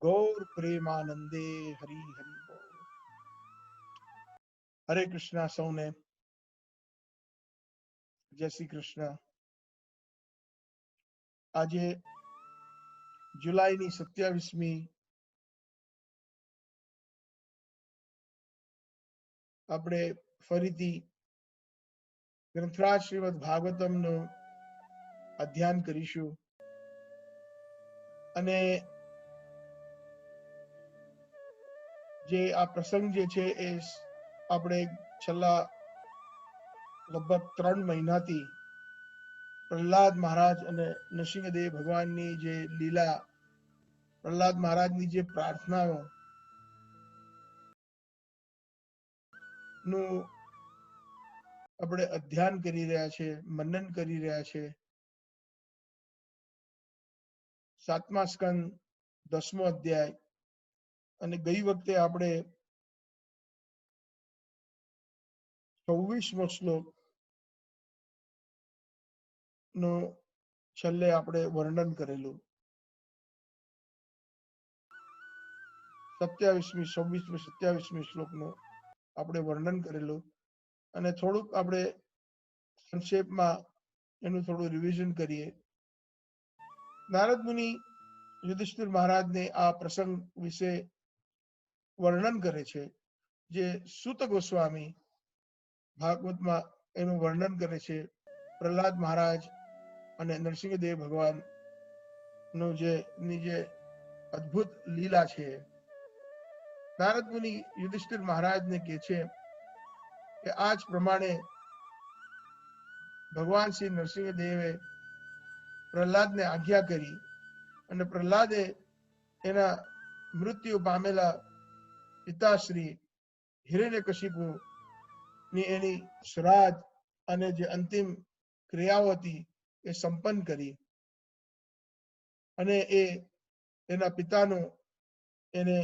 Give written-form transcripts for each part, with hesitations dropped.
गौर प्रेमानंदे हरि हरि बोल। हरे कृष्णा सौने जय श्री कृष्ण। आज जुलाई 27મી આપણે ફરીથી ગ્રંથરાજ શ્રીમદ ભાગવતમનું અધ્યયન કરીશું અને જે આ પ્રસંગ જે છે એ આપણે છેલ્લા લગભગ 3 મહિનાથી પ્રહલાદ મહારાજ અને નરસિંહદેવ ભગવાનની જે લીલા, પ્રહલાદ મહારાજની જે પ્રાર્થનાઓ નું આપણે અધ્યયન કરી રહ્યા છે, મનન કરી રહ્યા છે। 7મા સ્કંદ 10મો અધ્યાય અને ગઈ વખતે આપણે 26મો શ્લોક નો છેલ્લે આપણે વર્ણન કરેલું। 27મી 26મી 27મી શ્લોકનું આપણે વર્ણન કરેલું અને થોડુંક આપણે સંક્ષેપમાં એનું થોડું રિવિઝન કરીએ। નારદ મુનિ યુધિષ્ઠિર મહારાજને આ પ્રસંગ વિશે વર્ણન કરે છે। જે સૂત ગોસ્વામી ભાગવતમાં એનું વર્ણન કરે છે। પ્રહલાદ મહારાજ અને નરસિંહદેવ ભગવાન નું જે અદ્ભુત લીલા છે। નારદ મુનિ યુધિષ્ઠિર મહારાજને કહે છે કે આ જ પ્રમાણે ભગવાન શ્રી નરસિંહદેવે પ્રહલાદને આજ્ઞા કરી અને પ્રહલાદે એના મૃત્યુ પામેલા પિતાશ્રી હિરણ્યકશિપુ ની એની શ્રાદ્ધ અને જે અંતિમ ક્રિયાઓ હતી એ સંપન્ન કરી અને એ એના પિતાનું એને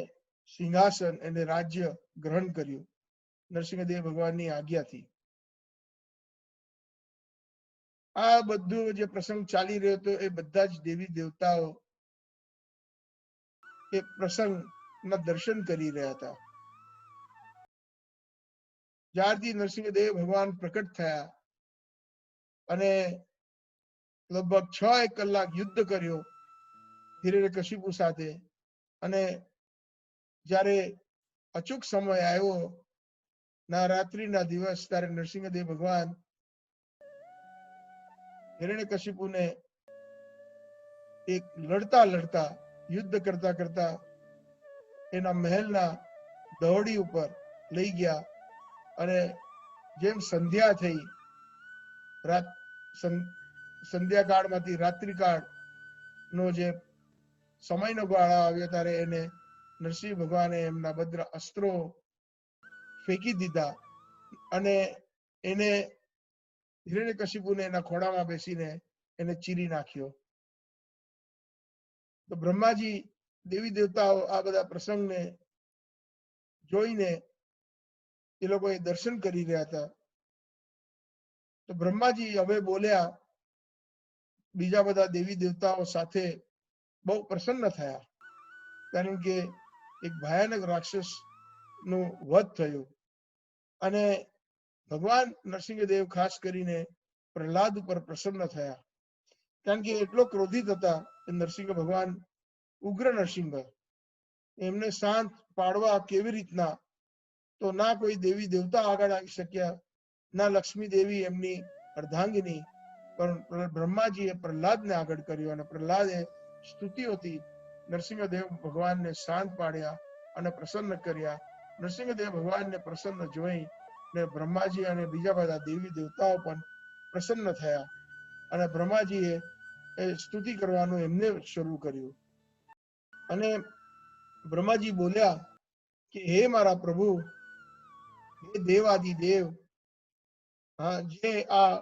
સિંહાસન એને રાજ્ય ગ્રહણ કર્યું નરસિંહદેવ ભગવાનની આજ્ઞાથી। આ બધું જે પ્રસંગ ચાલી રહ્યો હતો એ બધા જ દેવી દેવતાઓ એ પ્રસંગના દર્શન કરી રહ્યા હતા। જ્યારથી નરસિંહદેવ ભગવાન પ્રકટ થયા અને લગભગ 6 કલાક યુદ્ધ કર્યો હિરણ્યકશિપુ સાથે અને જ્યારે અચૂક સમય આવ્યો ના રાત્રિના દિવસ ત્યારે નરસિંહદેવ ભગવાન હિરણ્યકશિપુને એક લડતા લડતા યુદ્ધ કરતા કરતા એના મહેલના દહોડી ઉપર લઈ ગયા અને જેમ સંધ્યા થઈ સંધ્યાકાળમાંથી રાત્રિકાળ નો જે સમયનો ગાળો આવ્યો ત્યારે એને નરસિંહ ભગવાને એમના ભદ્ર અસ્ત્રો ફેંકી દીધા અને એને હિરણ્યકશિપુને એના ખોળામાં બેસીને એને ચીરી નાખ્યો। તો બ્રહ્માજી દેવી દેવતાઓ આ બધા પ્રસંગને જોઈને એ લોકોએ દર્શન કરી રહ્યા હતા। તો બ્રહ્માજી હવે બોલ્યા બીજા બધા દેવી દેવતાઓ સાથે બહુ પ્રસન્ન થયા કારણ કે એક ભયાનક રાક્ષસ નું વધ થયું અને ભગવાન નરસિંહદેવ ખાસ કરીને પ્રહલાદ ઉપર પ્રસન્ન થયા કારણ કે એટલો ક્રોધિત હતા કે નરસિંહ ભગવાન ઉગ્ર નરસિંહ એમને શાંત પાડવા કેવી રીતના તો ના કોઈ દેવી દેવતા આગળ આવી શક્યા ના લક્ષ્મી દેવી એમની અર્ધાંગિની પણ બ્રહ્માજીએ પ્રહલાદને આગળ કર્યો અને પ્રહલાદે સ્તુતિઓથી નરસિંહદેવ ભગવાનને શાંત પાડ્યા અને પ્રસન્ન કર્યા। નરસિંહદેવ ભગવાનને પ્રસન્ન જોઈ ને બ્રહ્માજી અને બીજા બધા દેવી દેવતાઓ પણ પ્રસન્ન થયા અને બ્રહ્માજીએ એ સ્તુતિ કરવાનું એમને શરૂ કર્યું અને બ્રહ્માજી બોલ્યા કે હે મારા પ્રભુ, હે દેવાદિ દેવ, જે આ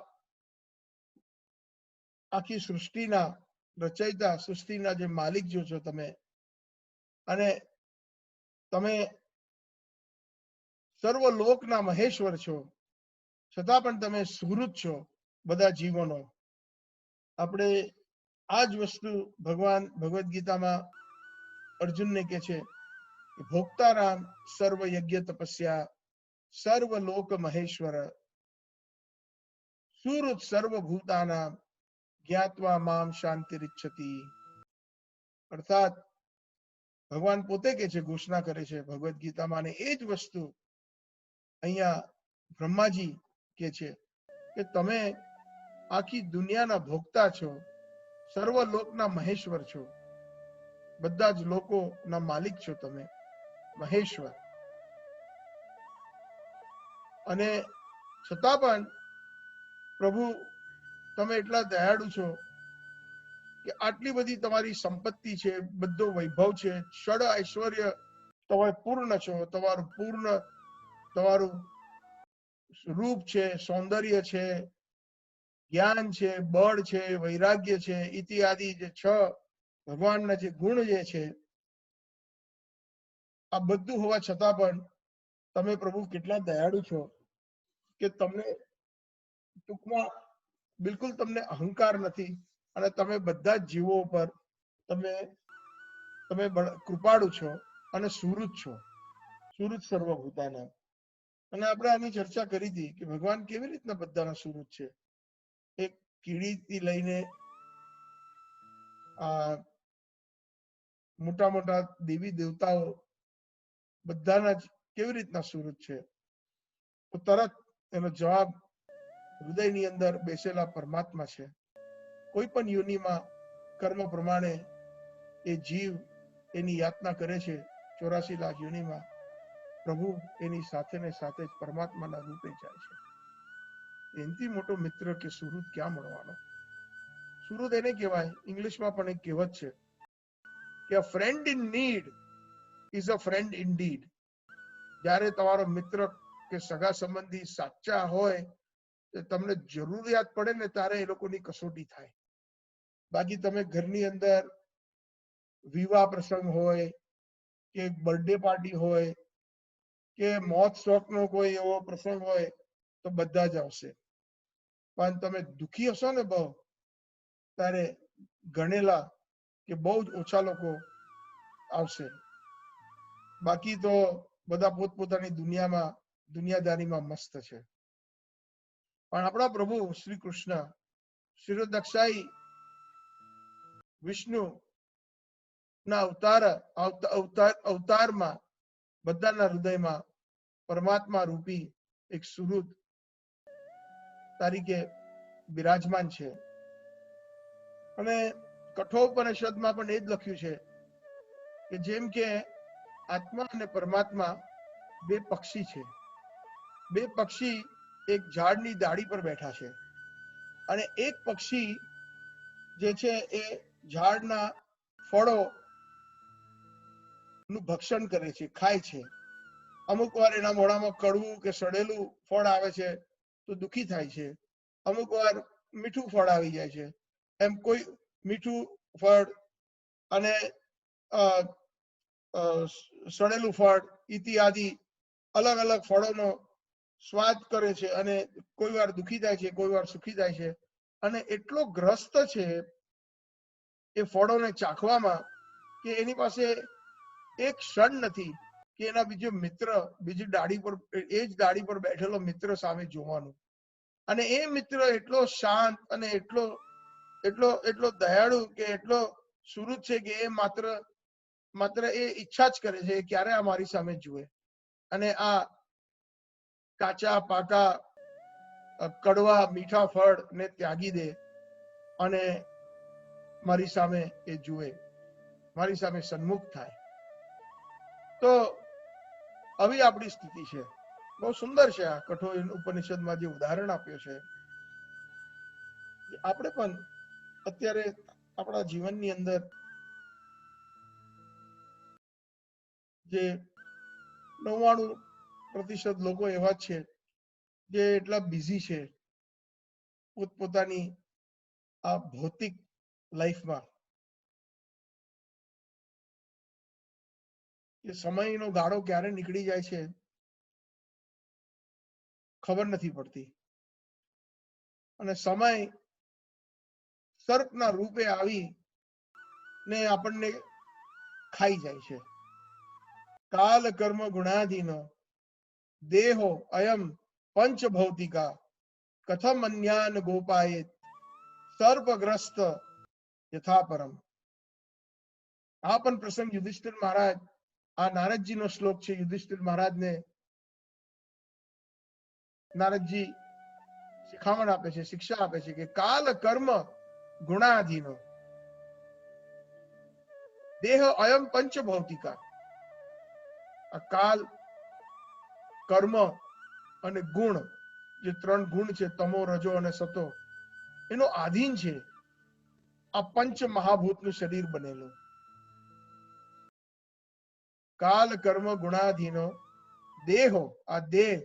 આખી સૃષ્ટિના રચયિતા, સૃષ્ટિના જે માલિક જો છો તમે અને તમે સર્વલોકના મહેશ્વર છો છતાં પણ તમે સુહૃત છો બધા જીવોનો। આપણે આ જ વસ્તુ ભગવાન ભગવદ્ ગીતામાં અર્જુનને કહે છે કે ભોક્તારામ સર્વ યજ્ઞ તપસ્યા સર્વ લોક મહેશ્વર સુહૃત સર્વભૂતાનામ જ્ઞાત્વા મામ શાંતિરિચ્છતિ. અર્થાત ભગવાન પોતે કે છે, ઘોષણા કરે છે ભગવદ્ ગીતામાં, અને એ જ વસ્તુ અહીંયા બ્રહ્માજી કે છે કે તમે આખી દુનિયાના ભોગતા છો, સર્વ લોકના મહેશ્વર છો, બધા જ લોકોના માલિક છો તમે, મહેશ્વર. અને છતાં પણ પ્રભુ તમે એટલા દયાળુ છો કે આટલી બધી તમારી સંપત્તિ છે, બધો વૈભવ છે, ષડ ઐશ્વર્ય તમે પૂર્ણ છો, તમારું રૂપ છે, સૌંદર્ય છે, જ્ઞાન છે, બળ છે, વૈરાગ્ય છે, ઇત્યાદિ જે છ ભગવાનના જે ગુણ જે છે, આ બધું હોવા છતાં પણ તમે પ્રભુ કેટલા દયાળુ છો કે તમને ટૂંકમાં બિલકુલ તમને અહંકાર નથી, અને તમે બધા જ જીવો પર તમે કૃપાળુ છો અને સુહૃદ છો, સુહૃદ સર્વભૂતાના. અને આપણે આની ચર્ચા કરી હતી કે ભગવાન કેવી રીતના બધાના સુહૃદ છે. એક કીડીથી લઈને આ મોટા મોટા દેવી દેવતાઓ બધાના જ કેવી રીતના સુહૃદ છે. તો તરત એનો જવાબ હૃદયની અંદર બેસેલા પરમાત્મા છે. કોઈ પણ યોનિમાં કર્મ પ્રમાણે એ જીવ એની યાતના કરે છે, 84 લાખ યોનિમાં, પ્રભુ એની સાથે ને સાથે જ પરમાત્માના રૂપે જાય છે. એનાથી મોટો મિત્ર કે સુહૃદ ક્યાં મળવાનો? સુહૃદ એને કહેવાય, ઇંગ્લિશમાં પણ એક કહેવત છે કે a friend in need is a friend indeed. જ્યારે તમારો મિત્ર કે સગા સંબંધી સાચા હોય, તમને જરૂરિયાત પડે ને ત્યારે એ લોકોની કસોટી થાય. બાકી તમે ઘરની અંદર વિવાહ પ્રસંગ હોય કે બર્થડે પાર્ટી હોય કે મોત શોકનો કોઈ એવો પ્રસંગ હોય તો બધા જ આવશે. પણ તમે દુઃખી હશો ને બહુ, ત્યારે ગણેલા કે બહુ જ ઓછા લોકો આવશે. બાકી તો બધા પોતપોતાની દુનિયાદારીમાં મસ્ત છે. પણ આપણા પ્રભુ શ્રી કૃષ્ણ ક્ષીરોદક્ષાઈ વિષ્ણુ ના અવતારમાં બધાના હૃદયમાં પરમાત્મા રૂપી એક સુહૃદ તરીકે બિરાજમાન છે. અને કઠોપનિષદમાં પણ એ જ લખ્યું છે કે જેમ કે આત્મા અને પરમાત્મા બે પક્ષી છે. બે પક્ષી એક ઝાડની ડાળી પર બેઠા છે, અને એક પક્ષી જે છે એ ઝાડના ફળો નું ભક્ષણ કરે છે, ખાય છે. અમુક વાર એના મોઢામાં કડવું કે સડેલું ફળ આવે છે તો દુઃખી થાય છે, અમુક વાર મીઠું ફળ આવી જાય છે. એમ કોઈ મીઠું ફળ અને સડેલું ફળ ઇત્યાદિ અલગ અલગ ફળોનો સ્વાદ કરે છે, અને કોઈ વાર દુઃખી થાય છે, કોઈ વાર સુખી થાય છે. અને એટલો ગ્રસ્ત છે એ ફળોને ચાખવામાં કે એની પાસે એક ક્ષણ નથી કે એના બીજો મિત્ર બીજી ડાળી પર, એ જ ડાળી પર બેઠેલો મિત્ર સામે જોવાનું. અને એ મિત્ર એટલો શાંત અને એટલો દયાળુ કે એટલો સુહૃદ છે કે એ માત્ર એ ઈચ્છા જ કરે છે ક્યારે આ મારી સામે જુએ અને આ કાચા પાકા કડવા મીઠા ફળ ને ત્યાગી દે અને મારી સામે એ જુએ, મારી સામે સન્મુખ થાય. તો આવી આપણી સ્થિતિ છે. બહુ સુંદર છે આ કઠોળ ઉપનિષદમાં જે ઉદાહરણ આપ્યું છે. આપણે પણ અત્યારે આપણા જીવનની અંદર જે 99% લોકો એવા છે જે એટલા બિઝી છે પોતપોતાની આ ભૌતિક લાઈફમાં કે સમયનો ગાળો ક્યારે નીકળી જાય છે ખબર નથી પડતી. અને સમય સર્પના રૂપે આવી ને આપણને ખાઈ જાય છે. કાલ કર્મ ગુણાધીન દેહો અયમ પંચ ભૌતિકા કથમ અન્યાન ગોપાયેત સર્પગ્રસ્ત યથા પરમ. આ પણ પ્રસંગ યુધિષ્ઠિર મહારાજ, આ નારદજીનો શ્લોક છે. યુધિષ્ઠિર મહારાજને નારદજી શિખામણ આપે છે, શિક્ષા આપે છે કે કાલ કર્મ ગુણાધીનો દેહ અયમ પંચ ભૌતિકા. આ કાલ, કર્મ અને ગુણ, જે ત્રણ ગુણ છે, તમો, રજો અને સતો, એનો આધીન છે આ પંચ મહાભૂતનું શરીર બનેલું. કાલ કર્મ ગુણાધીનો દેહો, આ દેહ,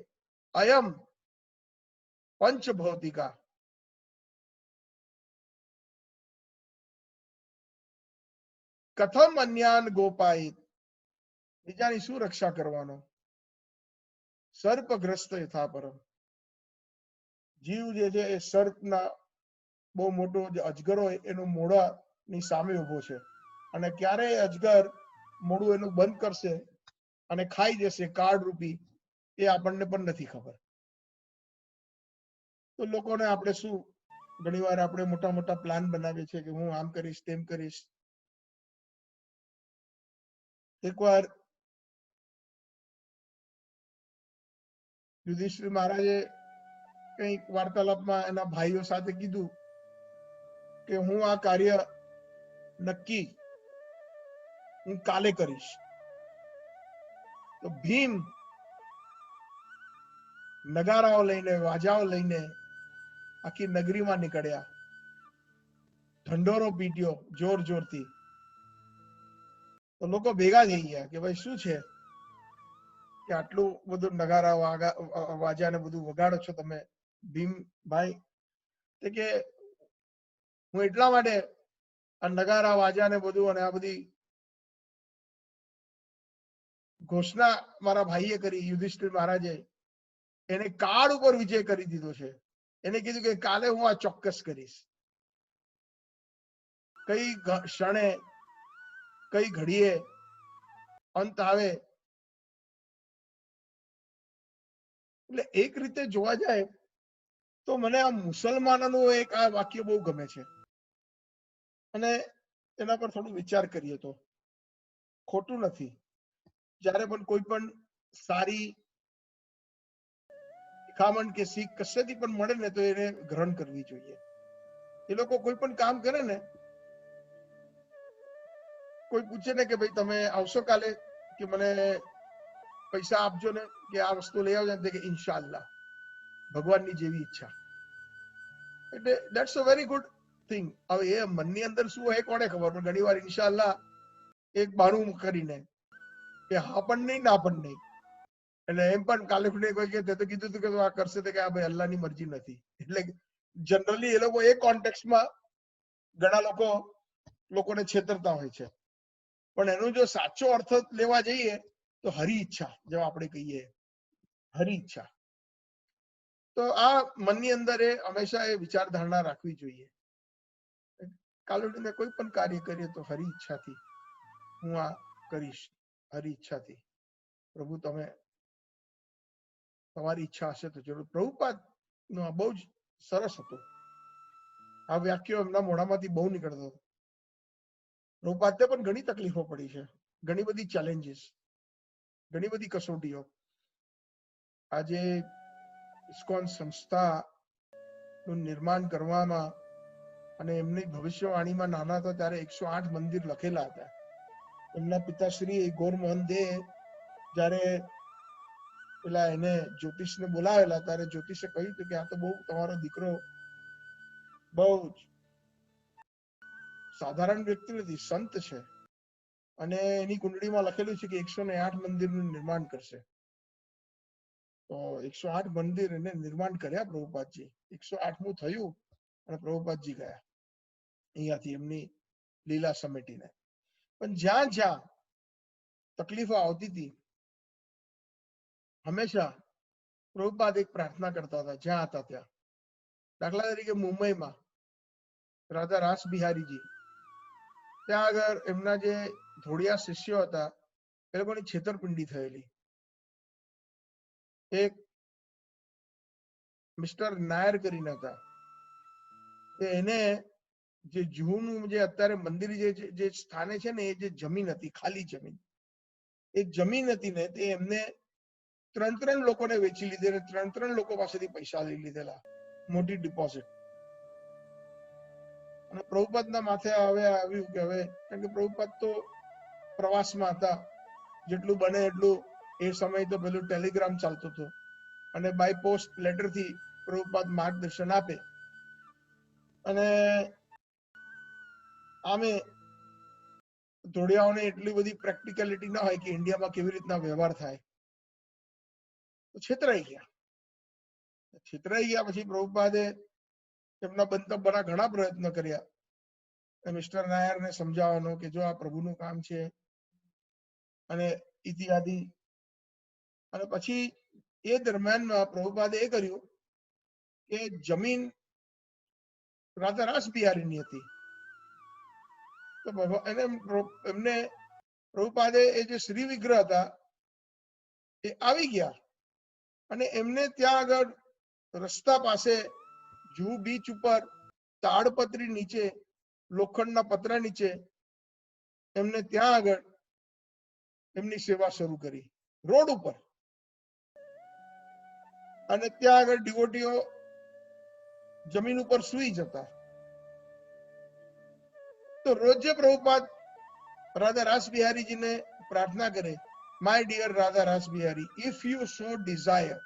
અયમ પંચ ભૌતિકા, કથમ અન્યાન ગોપાયિત, બીજાની શું રક્ષા કરવાનો? સર્પગ્રસ્ત યથા પરમ. જીવ જે છે એ સર્પના, બહુ મોટો જે અજગર હોય એનું મોઢાની સામે ઉભો છે, અને ક્યારે અજગર મોઢું એનું બંધ કરશે અને ખાઈ જશે કાળ રૂપી, એ આપણને પણ નથી ખબર. તો લોકોને આપણે શું, ઘણીવાર આપણે મોટા મોટા પ્લાન બનાવીએ છીએ કે હું આમ કરીશ, તેમ કરીશ. એકવાર યુધિષ્ઠિર મહારાજે કંઈક વાર્તાલાપમાં એના ભાઈઓ સાથે કીધું કે હું આ કાર્ય નક્કી હું કાલે કરીશ. તો ભીમ નગારાઓ લઈને, વાજાઓ લઈને આખી નગરીમાં નીકળ્યા. ઢંઢોરો પીટ્યો જોર જોરથી. તો લોકો ભેગા થઈ ગયા કે ભાઈ શું છે કે આટલું બધું નગારા વાજા ને બધું વગાડો છો તમે ભીમભાઈ? તે કે હું એટલા માટે આ નગારા વાજા ને બધું અને આ બધી ઘોષણા મારા ભાઈએ કરી, યુધિષ્ઠિર મહારાજે એને કાળ ઉપર વિજય કરી દીધો છે. એને કીધું કે કાલે હું આ ચોક્કસ કરીશ. કઈ ક્ષણે, કઈ ઘડીએ અંત આવે. એટલે એક રીતે જોવા જાય તો મને આ મુસલમાનોનું એક આ વાક્ય બહુ ગમે છે, અને એના પર થોડું વિચાર કરીએ તો ખોટું નથી. જ્યારે પણ કોઈ પણ સારી શિખામણ કે શીખ કશેથી પણ મળે ને તો એને ગ્રહણ કરવી જોઈએ. એ લોકો કોઈ પણ કામ કરે ને, કોઈ પૂછે ને કે ભાઈ તમે આવશો કાલે કે મને પૈસા આપજો ને કે આ વસ્તુ લઈ આવજો ને, કે ઇન્શાઅલ્લાહ, ભગવાનની જેવી ઈચ્છા. એટલે that's a very good thing. હવે એ મનની અંદર શું હોય કોને ખબર, પણ ઘણી વાર ઇન્શાઅલ્લાહ એક બારું કરીને કે હા પણ નહીં, ના પણ નહીં. એટલે એમ પણ કાલે કોઈ કે તે તો કીધું હતું કે આ કરશે, તો કે આ ભાઈ અલ્લાહની મરજી નથી. એટલે જનરલી એ લોકો એ કોન્ટેક્સ્ટમાં ઘણા લોકોને છેતરતા હોય છે. પણ એનો જો સાચો અર્થ લેવા જઈએ તો હરી ઈચ્છા, જેમ આપણે કહીએ હરી ઈચ્છા. તો આ મનની અંદર એ હંમેશા એ વિચારધારણા રાખવી જોઈએ. કાલુડીને કોઈ પણ કાર્ય કરીએ તો હરી ઈચ્છાથી હું આ કરીશ, હરી ઈચ્છાથી. પ્રભુ તમે, તમારી ઈચ્છા હશે તો જરૂર. પ્રભુપાદ નો આ બહુ જ સરસ હતું. આ વાક્યો એમના મોઢામાંથી બહુ નીકળતો હતો. પ્રભુપાદને પણ ઘણી તકલીફો પડી છે, ઘણી બધી ચેલેન્જીસ, ઘણી બધી કસોટીઓ. આજે ઇસ્કોન સંસ્થાનું નિર્માણ કરવામાં અને એમની ભવિષ્યવાણીમાં નાના હતા ત્યારે 108 મંદિર લખેલા હતા. એમના પિતાશ્રી ગોરમોહન દે જ્યારે પેલા એને જ્યોતિષને બોલાવેલા ત્યારે જ્યોતિષે કહ્યું હતું કે આ તો બહુ, તમારો દીકરો બહુ સાધારણ વ્યક્તિ નથી, સંત છે, અને એની કુંડળીમાં લખેલું છે કે 108 મંદિરનું નિર્માણ કરશે. તો 108 મંદિર એને નિર્માણ કર્યા પ્રભુપાદજી. 108મું થયું અને પ્રભુપાદજી ગયા અહીંયાથી એમની લીલા સમેટીને. પણ જ્યાં જ્યાં તકલીફો આવતી હતી હંમેશા પ્રભુપાદ એક પ્રાર્થના કરતા હતા જ્યાં હતા ત્યાં. દાખલા તરીકે મુંબઈમાં રાધા રાસ બિહારીજી, ત્યાં આગળ એમના જે ધોળિયા શિષ્યો હતા એ લોકોની છેતરપિંડી થયેલી. એક મિસ્ટર નાયર કરીને હતા, એને જે જૂનું જે અત્યારે મંદિર જે સ્થાને છે ને, એ જે જમીન હતી, ખાલી જમીન, એ જમીન હતી ને, તે એમને 3 લોકોને વેચી લીધી અને 3 લોકો પાસેથી પૈસા લઈ લીધેલા, મોટી ડિપોઝિટ. અને પ્રભુપાદના માથે હવે આવ્યું કે હવે, કારણ કે પ્રભુપાદ તો પ્રવાસમાં હતા, જેટલું બને એટલું એ સમય તો પેલું ટેલિગ્રામ ચાલતું હતું અને બાય પોસ્ટ લેટરથી પ્રભુપાદ માર્ગદર્શન આપે. અને આમે ધોળિયાઓને એટલી બધી પ્રેક્ટિકલિટી ના હોય કે ઇન્ડિયામાં કેવી રીતના વ્યવહાર થાય, તો છેતરાઈ ગયા. પછી પ્રભુપાદે એમના બંતબના ઘણા પ્રયત્ન કર્યા મિસ્ટર નાયરને સમજાવવાનો કે જો આ પ્રભુનું કામ છે અને ઇત્યાદિ. અને પછી એ દરમિયાનમાં પ્રભુપાદે એ કર્યું કે જમીન રાજા રાસબિહારીની હતી, તો એમને પ્રભુપાદે એ જે શ્રી વિગ્રહ હતા એ આવી ગયા અને એમને ત્યાં આગળ રસ્તા પાસે જૂ બીચ ઉપર તાડપત્રી નીચે, લોખંડના પતરા નીચે એમને ત્યાં આગળ એમની સેવા શરૂ કરી, રોડ ઉપર. અને ત્યાં આગળ ડિવોટીઓ જમીન ઉપર સુઈ જતા. તો રોજે પ્રભુપાદ રાધા રાસબિહારીજીને પ્રાર્થના કરે, my dear Radha Rasbihari, if you so desire,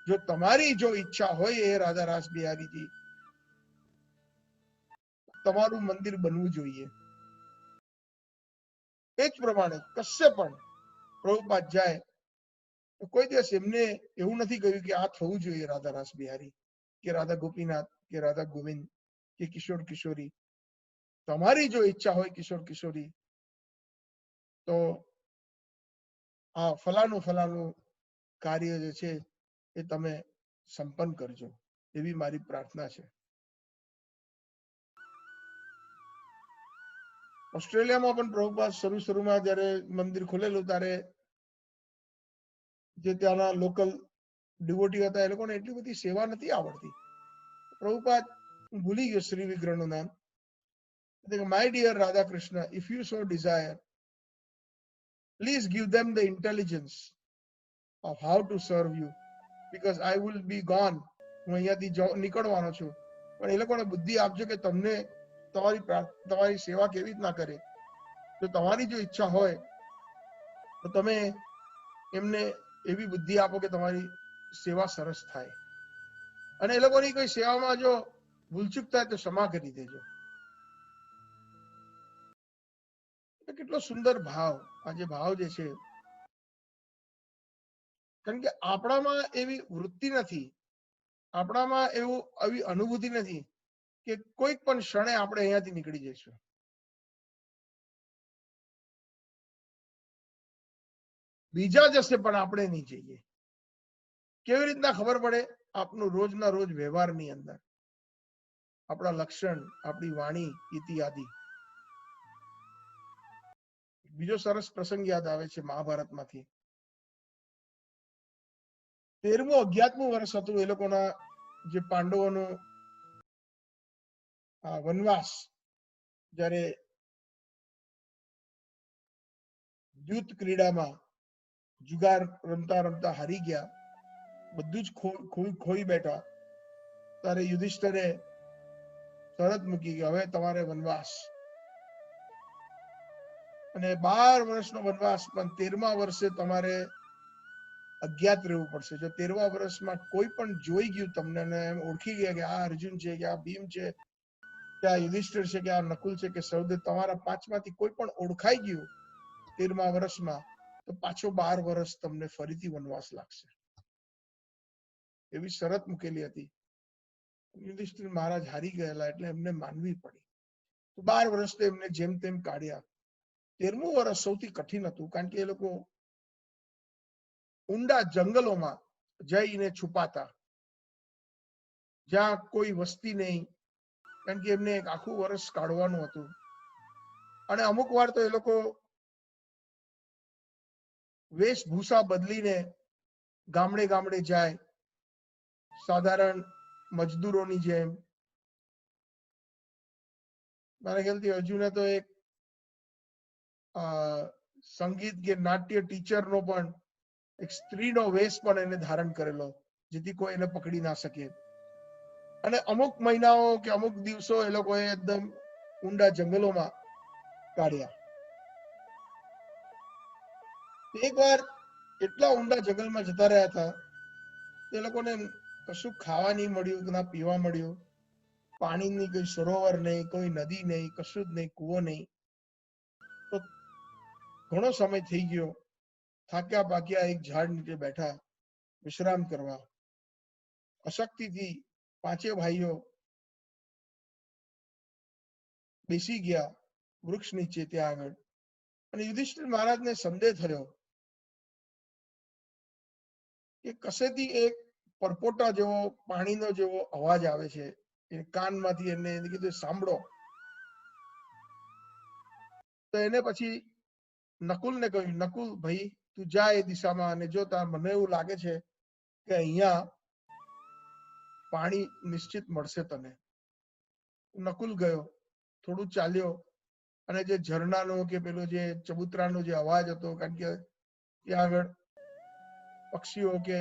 જો તમારી જો ઈચ્છા હોય એ રાધા રાસબિહારીજી, તમારું મંદિર બનવું જોઈએ. એ જ પ્રમાણે કશે પણ પ્રભુપાદ જાય તો કોઈ દિવસ એમને એવું નથી કહ્યું કે આ થવું જોઈએ રાધા રાસબિહારી કે રાધા ગોપીનાથ કે રાધા ગોવિંદ કે કિશોર કિશોરી. તમારી જો ઈચ્છા હોય કિશોર કિશોરી, તો આ ફલાનું કાર્ય જે છે એ તમે સંપન્ન કરજો, એવી મારી પ્રાર્થના છે. ઓસ્ટ્રેલિયામાં પણ પ્રભુપાદ શરૂમાં જયારે મંદિર ખોલેલું ત્યારે જે ત્યાંના લોકલ ડિવોટી હતા એ લોકોને એટલી બધી સેવા નથી આવડતી. પ્રભુપાદ, ભૂલી ગયો શ્રી વિગ્રહનું નામ, my dear Radha Krishna, if you so desire, please give them the intelligence of how to serve you, because I will be gone. હું અહીંયાથી નીકળવાનો છું, પણ એ લોકોને બુદ્ધિ આપજો કે તમને તમારી સેવા કેવી રીતના કરે. જો તમારી જો ઈચ્છા હોય તો તમે એમને એવી બુદ્ધિ આપો કે તમારી સેવા સરસ થાય. અને એ લોકોની કોઈ સેવામાં જો ભૂલચૂક થાય તો ક્ષમા કરી દેજો. કેટલો સુંદર ભાવ, આ જે ભાવ જે છે, કારણ કે આપણામાં એવી વૃત્તિ નથી, આપણામાં આવી અનુભૂતિ નથી કે કોઈક પણ ક્ષણે આપણે અહીંયાથી નીકળી જઈશું. બીજા જશે પણ આપણે નહીં જઈએ. કેવી રીતના ખબર પડે? આપનું રોજના રોજ વ્યવહારની અંદર, આપણા લક્ષણ, આપણી વાણી ઇત્યાદિ. બીજો સરસ પ્રસંગ યાદ આવે છે મહાભારતમાંથી. 13મું અજ્ઞાતમું વર્ષ હતું એ લોકોના, જે પાંડવોનો વનવાસ, જ્યારે દ્યુત ક્રીડામાં જુગાર રમતા રમતા હારી ગયા, બધું જ ખોઈ બેઠા, ત્યારે યુધિષ્ઠિરે શરત મૂકી કે હવે તમારે વનવાસ. અને 12 વર્ષનો વનવાસ, પણ 13મા વર્ષે તમારે અજ્ઞાત રહેવું પડશે. જો 13મા વર્ષમાં કોઈ પણ જોઈ ગયું તમને અને ઓળખી ગયા કે આ અર્જુન છે કે આ ભીમ છે કે આ યુધિષ્ઠિર છે કે આ નકુલ છે કે સહદેવ, તમારા 5માંથી કોઈ પણ ઓળખાઈ ગયું 13મા વર્ષમાં, તો પાછો 12 વર્ષ તમને ફરીથી વનવાસ લાગશે, એવી શરત મૂકેલી હતી. યુધિષ્ઠિર મહારાજ હારી ગયેલા એટલે એમને માનવી પડી. તો 12 વર્ષ તો એમને જેમ તેમ કાઢ્યા. 13મું વર્ષ સૌથી કઠિન હતું, કારણ કે એ લોકો ઊંડા જંગલોમાં જઈને છુપાતા, જ્યાં કોઈ વસ્તી નહીં, કારણ કે એમને એક આખું વર્ષ કાઢવાનું હતું. અને અમુક વાર તો એ લોકો વેશભૂષા બદલીને ગામડે ગામડે જાય, સાધારણ મજદૂરોની જેમ. મારા ખ્યાલથી અર્જુને તો એક સંગીત કે નાટ્ય ટીચરનો પણ એક સ્ત્રીનો વેશ પણ એને ધારણ કરેલો, જેથી કોઈ એને પકડી ના શકે. અને અમુક મહિનાઓ કે અમુક દિવસો એ લોકોએ એકદમ ઊંડા જંગલોમાં કાઢ્યા. એકવાર એટલા ઊંડા જંગલમાં જતા રહ્યા હતા, એ લોકોને કશું ખાવા નહીં મળ્યું, ના પીવા મળ્યું, પાણીની કોઈ સરોવર નહીં, કોઈ નદી નહીં, કશું જ નહીં, કૂવો નહીં. તો ઘણો સમય થઈ ગયો, થાક્યા પાક્યા એક ઝાડ નીચે બેઠા વિશ્રામ કરવા. અશક્તિથી પાંચે ભાઈઓ બેસી ગયા વૃક્ષ નીચે ત્યાં આગળ. અને યુધિષ્ઠિર મહારાજને સંદેહ થયો કે કશેથી એક પરપોટા જેવો પાણીનો જેવો અવાજ આવે છે. એ કાનમાંથી એને કીધું સાંભળો. તો એને પછી નકુલને કહ્યું, નકુલ ભાઈ તું જા એ દિશામાં, અને જો મને એવું લાગે છે કે અહીંયા પાણી નિશ્ચિત મળશે તને. નકુલ ગયો, થોડું ચાલ્યો, અને જે ઝરણાનો કે પેલો જે ચબૂતરાનો જે અવાજ હતો, કારણ કે ત્યાં આગળ પક્ષીઓ કે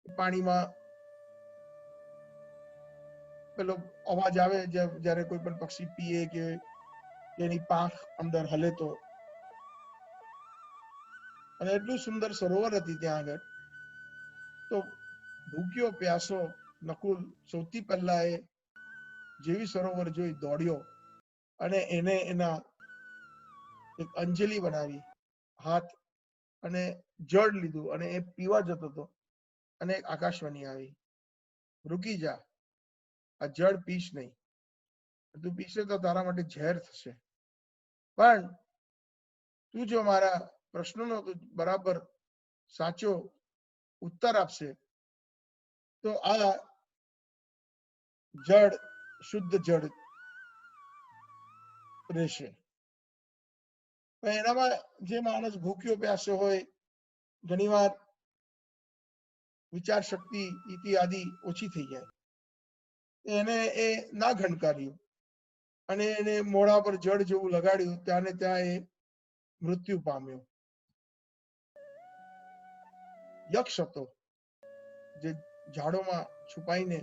પાણીમાં પેલો અવાજ આવે જ્યારે કોઈ પણ પક્ષી પીએ કે એની પાંખ અંદર હલે તો. અને એટલું સુંદર સરોવર હતી ત્યાં આગળ. તો ભૂખ્યો પ્યાસો નકુલ સૌથી પહેલા એ જેવી સરોવર જોઈ દોડ્યો, અને એને એના એક અંજલિ બનાવી, હાથ અને જળ લીધું, અને એ પીવા જતો હતો. અને એક આકાશવાણી આવી, રૂકી જા, આ જળ પીશ નહીં, તું પીશે તો તારા માટે ઝેર થશે. પણ તું જો મારા પ્રશ્નનો બરાબર સાચો ઉત્તર આપશે તો આ જળ શુદ્ધ જળ રહેશે. એનામાં જે માણસ ભૂખ્યો પ્યાસો હોય, ઘણીવાર વિચાર શક્તિ ઇત્યાદિ ઓછી થઈ જાય, એને એ ના ગણકાર્યું, અને એને મોઢા પર જળ જેવું લગાડ્યું. ત્યાં ને ત્યાં એ મૃત્યુ પામ્યો. યક્ષ હતો, જે ઝાડોમાં છુપાઈને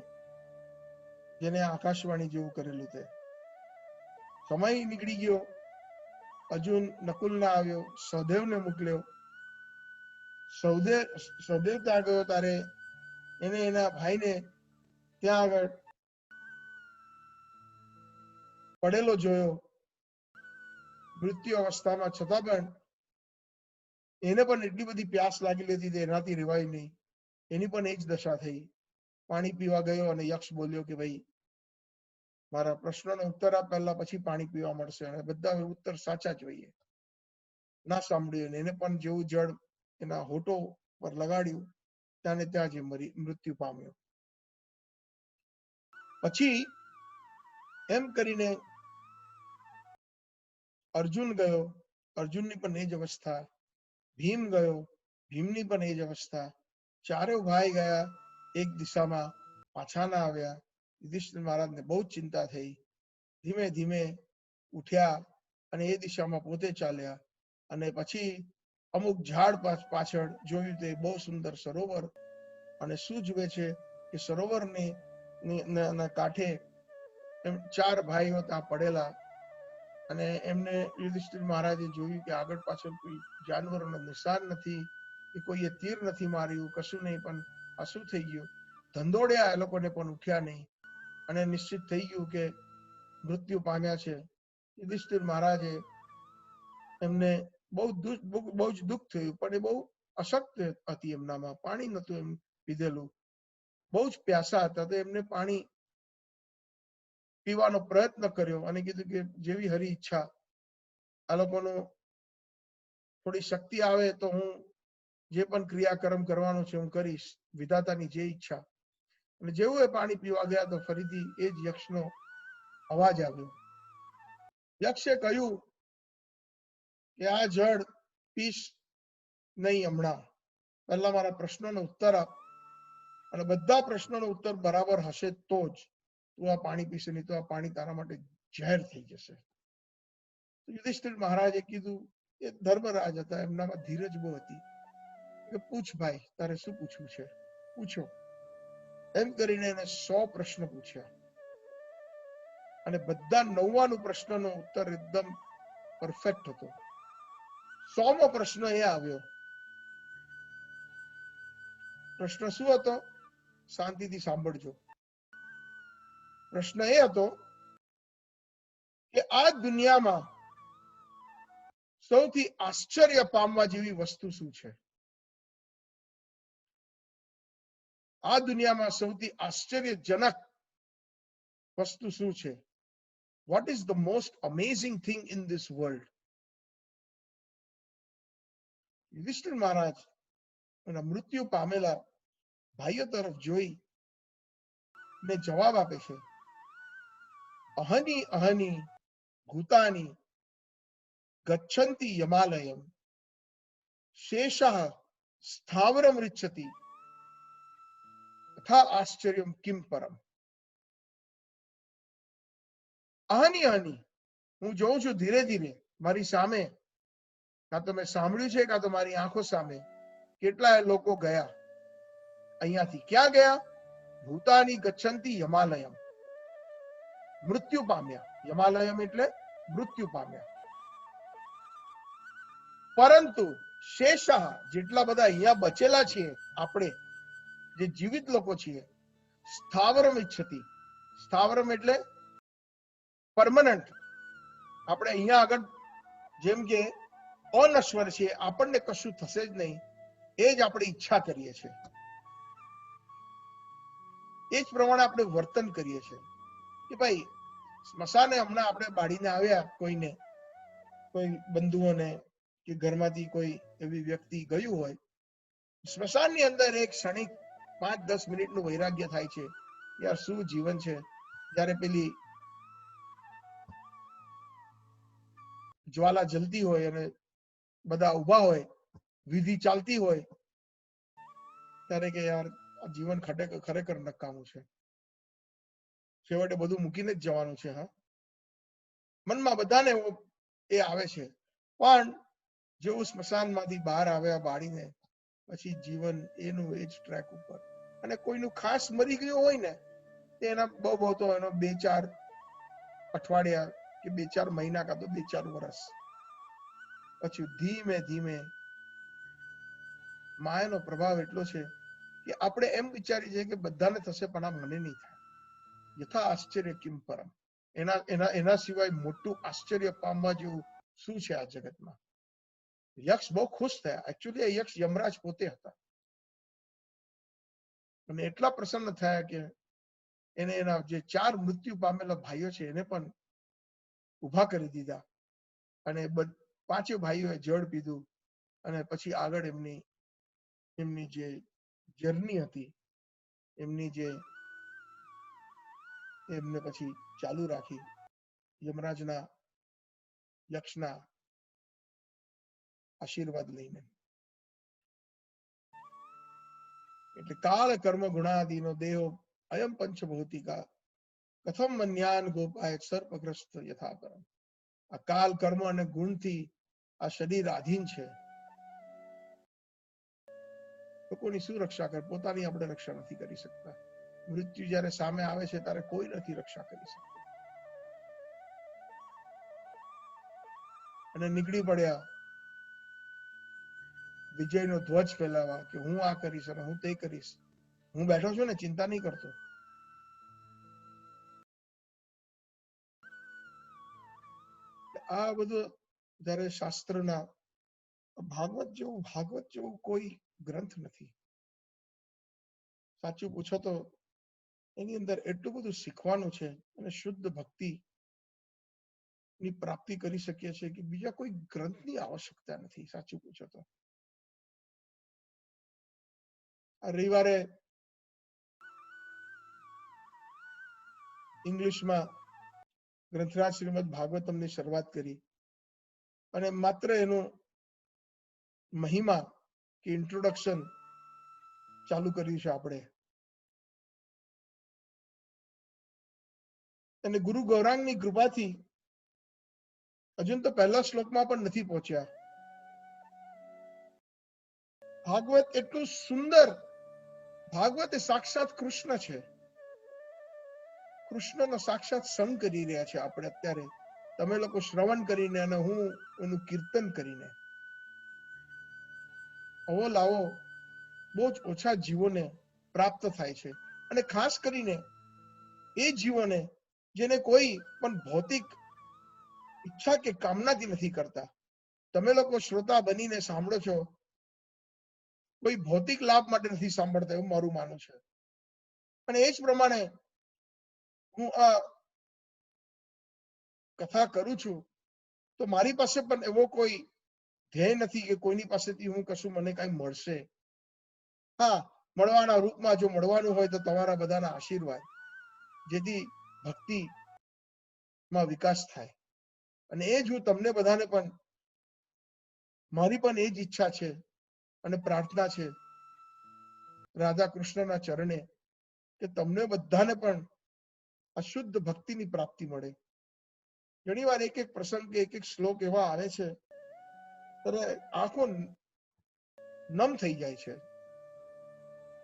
જેને આકાશવાણી જેવું કરેલું. તે સમય નીકળી ગયો, અર્જુન નકુલ ના આવ્યો, સહદેવને મોકલ્યો. સહદેવ ત્યાં ગયો તારે એને એના ભાઈને ત્યાં આગળ પડેલો જોયો, મૃત્યુ અવસ્થામાં, છતાં પણ એને પણ એટલી બધી પ્યાસ લાગેલી હતી એનાથી રેવાય નહીં. એની પણ એ જ દશા થઈ. પાણી પીવા ગયો અને યક્ષ બોલ્યો કે ભાઈ મારા પ્રશ્નનો ઉત્તર આપ પહેલા, પછી પાણી પીવા મળશે. અને બધા ઉત્તર સાચા જોઈએ. ના સાંભળ્યું, એને પણ જેવું જળ એના હોઠો પર લગાડ્યું, ત્યાં ને ત્યાં જ મૃત્યુ પામ્યો. પછી એમ કરીને અર્જુન ગયો, અર્જુનની પણ એ જ અવસ્થા. ભીમ ગયો, ભીમની પણ એ જ અવસ્થા. ચારેય ભાઈ ગયા એક દિશામાં, પાછા ના આવ્યા. યુધિષ્ઠિર મહારાજને બહુ જ ચિંતા થઈ. ધીમે ધીમે ઉઠ્યા અને એ દિશામાં પોતે ચાલ્યા. અને પછી અમુક ઝાડ પાછળ જોયું તે બહુ સુંદર સરોવર. અને શું જુએ છે કે સરોવરની કાંઠે ચાર ભાઈઓ ત્યાં પડેલા. અને એમને યુધિષ્ઠિર મહારાજે જોયું કે આગળ પાછળ કોઈ જાનવરોનો નિશાન નથી, કે કોઈએ તીર નથી માર્યું, કશું નહીં. પણ આ શું થઈ ગયું? ધંધોળ્યા, એ લોકોને પણ ઉઠ્યા નહીં. અને નિશ્ચિત થઈ ગયું કે મૃત્યુ પામ્યા છે. યુધિષ્ઠિર મહારાજે એમને બહુ જ દુઃખ થયું, પણ એ બહુ અશક્ત હતી એમનામાં. પાણી નતું એમ પીધેલું, બહુ જ પ્યાસા હતા. તો એમને પાણી પીવાનો પ્રયત્ન કર્યો અને કીધું કે જેવી હરી ઈચ્છા, આ લોકોનું થોડી શક્તિ આવે તો હું જે પણ ક્રિયાકર્મ કરવાનું છે હું કરીશ, વિધાતાની જે ઈચ્છા. અને જેવું એ પાણી પીવા ગયા તો ફરીથી એ જ યક્ષનો અવાજ આવ્યો. યક્ષે કહ્યું કે આ જળ પીશ નહીં હમણાં, પહેલા મારા પ્રશ્નનો ઉત્તર આપ, અને બધા પ્રશ્નોનો ઉત્તર બરાબર હશે તો જ તું આ પાણી પીશે, નહીં તો આ પાણી તારા માટે ઝેર થઈ જશે. યુધિષ્ઠિર મહારાજે કીધું, એ ધર્મરાજ હતા, એમનામાં ધીરજ બહુ હતી, કે પૂછ ભાઈ, તારે શું પૂછવું છે, પૂછો. એમ કરીને એને 100 પ્રશ્ન પૂછ્યા, અને બધા 99 પ્રશ્નનો ઉત્તર એકદમ પરફેક્ટ હતો. 100મો પ્રશ્ન એ આવ્યો. પ્રશ્ન શું હતો? શાંતિથી સાંભળજો. પ્રશ્ન એ હતો કે આ દુનિયામાં સૌથી આશ્ચર્ય પામવા જેવી વસ્તુ શું છે? આ દુનિયામાં સૌથી આશ્ચર્યજનક વસ્તુ શું છે? What is the most amazing thing in this world? Yudhishthira Maharaj એના મૃત્યુ પામેલા ભાઈઓ તરફ જોઈ ને જવાબ આપે છે, અહની અહની ભૂતાની ગચ્છન્તિ યમાલયમ શેષઃ સ્થાવરમ રિચ્છતિ તથા આશ્ચર્યમ કિમ પરમ. અહની અહની, હું જોઉં છું ધીરે ધીરે મારી સામે, કાં તો મેં સાંભળ્યું છે કાં તો મારી આંખો સામે, કેટલાય લોકો ગયા અહીંયાથી. ક્યાં ગયા? ભૂતાની ગચ્છન્તિ યમાલયમ, મૃત્યુ પામ્યા. યમાલયમ એટલે મૃત્યુ પામ્યા. પરંતુ શેષઃ, જેટલા બધા અહીંયા બચેલા છીએ, આપણે જે જીવિત લોકો છીએ, સ્થાવરમ ઈચ્છતિ, સ્થાવરમ એટલે પરમનન્ટ. આપણે અહીંયા આગળ જેમ કે અનશ્વર છે, આપણને કશું થશે જ નહીં, એ જ આપણે ઈચ્છા કરીએ છીએ, એ જ પ્રમાણે આપણે વર્તન કરીએ છીએ કે ભાઈ સ્મશાને હમણાં આપણે બાળીને આવ્યા, કોઈને, કોઈ બંધુઓને કે ઘરમાંથી કોઈ એવી વ્યક્તિ ગયું હોય, સ્મશાનની અંદર એક ક્ષણિક 5-10 મિનિટનું વૈરાગ્ય થાય છે, યાર શું જીવન છે. જ્યારે પેલી જ્વાલા જલતી હોય અને બધા ઉભા હોય, વિધિ ચાલતી હોય, ત્યારે કે યાર આ જીવન ખરેખર નકામું છે, છેવટે બધું મૂકીને જ જવાનું છે. હા, મનમાં બધાને એ આવે છે. પણ જેવું સ્મશાનમાંથી બહાર આવ્યા બાળીને, પછી જીવન એનું એ જ ટ્રેક ઉપર. અને કોઈનું ખાસ મરી ગયું હોય ને, એના બહુ તો એનો 2-4 અઠવાડિયા કે 2-4 મહિના કાં તો 2-4 વર્ષ પછી ધીમે ધીમે માયાનો પ્રભાવ એટલો છે કે આપણે એમ વિચારીએ છીએ કે બધાને થશે, પણ આ મને નહીં થાય. યથા આશ્ચર્ય કિમ પરમ, એના સિવાય મોટું આશ્ચર્ય પામવા જેવું શું છે આ જગતમાં? યક્ષ બહુ ખુશ થયા. એકચ્યુઅલી યક્ષ યમરાજ પોતે હતા, અને એટલા પ્રસન્ન થયા કે એને એના જે 4 મૃત્યુ પામેલા ભાઈઓ છે એને પણ ઉભા કરી દીધા, અને 5 ભાઈઓએ જળ પીધું, અને પછી આગળ એમની જે જર્ની હતી, એમને પછી ચાલુ રાખી યમરાજના, યક્ષના આશીર્વાદ લઈને. એટલે કાળ કર્મ ગુણાદિનો દેહો અયમ પંચભૌતિકા કથમ મન્યાન ગોપાય સર્પગ્રસ્ત યથા પરમ. આ કાલ કર્મ અને ગુણથી આ શરીર આધીન છે. લોકોની શું રક્ષા કરે? પોતાની આપણે રક્ષા નથી કરી શકતા. મૃત્યુ જ્યારે સામે આવે છે ત્યારે કોઈ નથી રક્ષા કરી શકતું. અને નીકળી પડ્યા વિજયનો ધ્વજ ફેલાવા કે હું આ કરીશ અને હું તે કરીશ, હું બેઠો છું ને, ચિંતા નહીં કરતો. આ બધું જ્યારે શાસ્ત્રના ભાગવત જેવું કોઈ ગ્રંથ નથી. સાચું પૂછો તો એની અંદર એટલું બધું શીખવાનું છે, અને શુદ્ધ ભક્તિ ની પ્રાપ્તિ કરી શકીએ છીએ કે બીજા કોઈ ગ્રંથની આવશ્યકતા નથી. સાચું પૂછો તો આ રવિવારે ઇંગ્લિશમાં ગ્રંથરાજ શ્રીમદ ભાગવતમની શરૂઆત કરી અને માત્ર એનું મહિમા કે ઇન્ટ્રોડક્શન ચાલુ કર્યું છે આપણે. અને ગુરુ ગૌરાંગની કૃપાથી હજુ તો પહેલા શ્લોકમાં પણ નથી પહોંચ્યા. ભાગવત એટલું સુંદર, ભાગવત એ સાક્ષાત કૃષ્ણ છે. કૃષ્ણનો સાક્ષાત સંગ કરી રહ્યા છે આપણે અત્યારે, તમે લોકો શ્રવણ કરીને અને હું એનું કીર્તન કરીને. આવો લાવો બહુ જ ઓછા જીવોને પ્રાપ્ત થાય છે, અને ખાસ કરીને એ જીવોને જેને કોઈ પણ ભૌતિક ઈચ્છા કે કામનાથી નથી કરતા. તમે લોકો શ્રોતા બનીને સાંભળો છો, કોઈ ભૌતિક લાભ માટે નથી સાંભળતા એવું મારું માનવું છે. અને એ જ પ્રમાણે હું આ કથા કરું છું તો મારી પાસે પણ એવો કોઈ ધ્યેય નથી કે કોઈની પાસેથી હું કશું મને કઈ મળશે. હા, મળવાના રૂપમાં જો મળવાનું હોય તો તમારા બધાના આશીર્વાદ, જેથી ભક્તિમાં વિકાસ થાય. અને એ જ હું તમને બધાને પણ, મારી પણ એ જ ઈચ્છા છે અને પ્રાર્થના છે રાધા કૃષ્ણના ચરણે, કે તમને બધાને પણ આ શુદ્ધ ભક્તિની પ્રાપ્તિ મળે. ઘણી વાર એક એક પ્રસંગ કે એક એક શ્લોક એવા આવે છે ત્યારે આંખો નમ થઈ જાય છે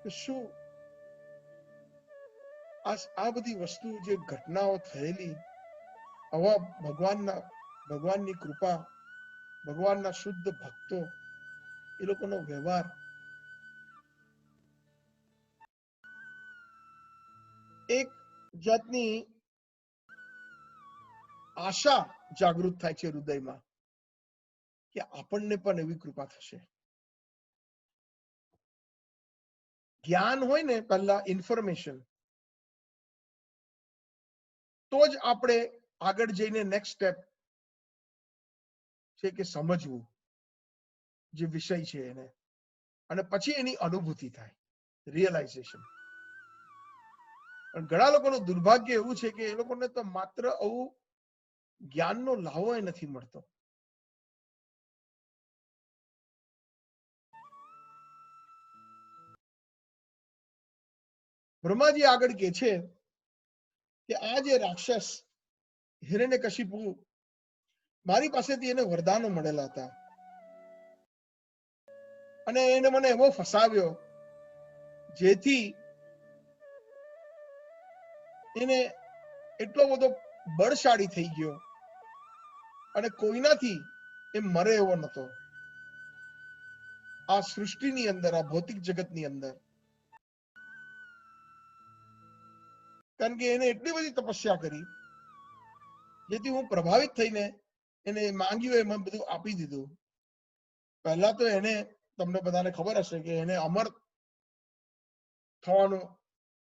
કે શું આ બધી વસ્તુ, જે ઘટનાઓ થયેલી, આવા ભગવાનની કૃપા, ભગવાનના શુદ્ધ ભક્તો, એ લોકોનો વ્યવહાર, એક જાતની આશા જાગૃત થાય છે હૃદયમાં કે આપણને પણ એવી કૃપા થશે. જ્ઞાન હોય ને, પહેલા ઇન્ફોર્મેશન, તો જ આપણે આગળ જઈને નેક્સ્ટ સ્ટેપ છે કે સમજવું જે વિષય છે એને, અને પછી એની અનુભૂતિ થાય, રિયલાઇઝેશન. પણ ઘણા લોકોનું દુર્ભાગ્ય એવું છે કે એ લોકોને તો માત્ર આવું જ્ઞાનનો લાવો એ નથી મળતો. બ્રહ્માજી આગળ કે છે કે આ જે રાક્ષસ હિરણ્યકશિપુ, મારી પાસેથી એને વરદાનો મળેલા હતા અને એને મને એવો ફસાવ્યો જેથી એને એટલો બધો બળશાળી થઈ ગયો અને કોઈનાથી એ મરે એવો નતો આ સૃષ્ટિની અંદર, આ ભૌતિક જગતની અંદર. કારણ કે એને એટલી બધી તપસ્યા કરી જેથી હું પ્રભાવિત થઈને એને માંગ્યું એમાં બધું આપી દીધું. પહેલા તો એને, તમને બધાને ખબર હશે કે એને અમર થવાનું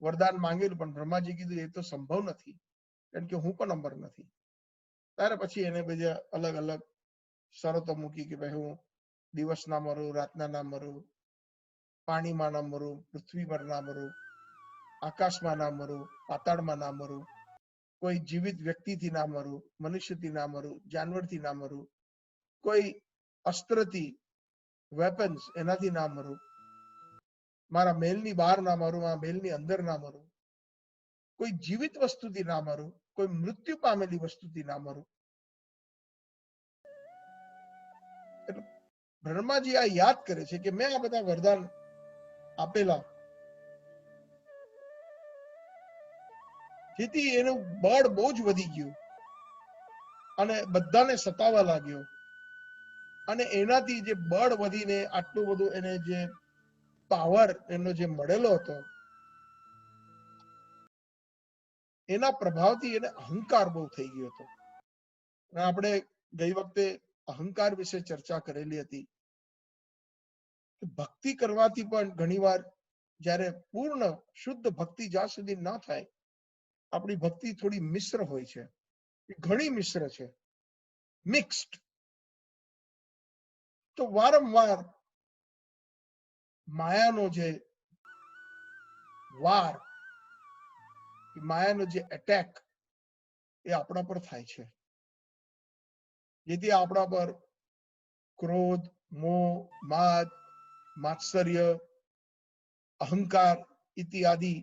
વરદાન માંગેલું, પણ બ્રહ્માજી કીધું એ તો સંભવ નથી, કારણ કે હું પણ અમર નથી. ત્યારે પછી એને બીજા અલગ અલગ શરતો મૂકી કે ભાઈ હું દિવસ ના મરું, રાતના ના મરું, પાણીમાં ના મરું, પૃથ્વી પર ના મરું, આકાશમાં ના મરું, પાતાળમાં ના મરું, કોઈ જીવિત વ્યક્તિથી ના મરું, મનુષ્યથી ના મરું, જાનવરથી ના મરું, કોઈ અસ્ત્રથી, વેપન્સ, એનાથી ના મરું, મારા મહેલની બહાર ના મરું, મારા મહેલની અંદર ના મરું, કોઈ જીવિત વસ્તુથી ના મરું, કોઈ મૃત્યુ પામેલી વસ્તુથી ના મરું. બ્રહ્માજી આ યાદ કરે છે કે મેં આ બધા વરદાન આપેલા જેથી એનું બળ બહુ જ વધી ગયું અને બધાને સતાવવા લાગ્યો, અને એનાથી જે બળ વધીને આટલું બધું એને જે પાવર એનો જે મળેલો હતો, એના પ્રભાવથી એને અહંકાર બહુ થઈ ગયો હતો. આપણે ગઈ વખતે અહંકાર વિશે ચર્ચા કરેલી હતી કે ભક્તિ કરવાથી પણ ઘણીવાર જ્યારે પૂર્ણ શુદ્ધ ભક્તિ જ્યાં સુધી ન થાય, આપણી ભક્તિ થોડી મિશ્ર હોય છે, ઘણી મિશ્ર છે, મિક્સ્ડ. તો વારંવાર માયાનો જે વાર, માયાનો જે એટેક, એ આપણા પર થાય છે, જેથી આપણા પર ક્રોધ, મોહ, માદ, માત્સર્ય, અહંકાર ઇત્યાદિ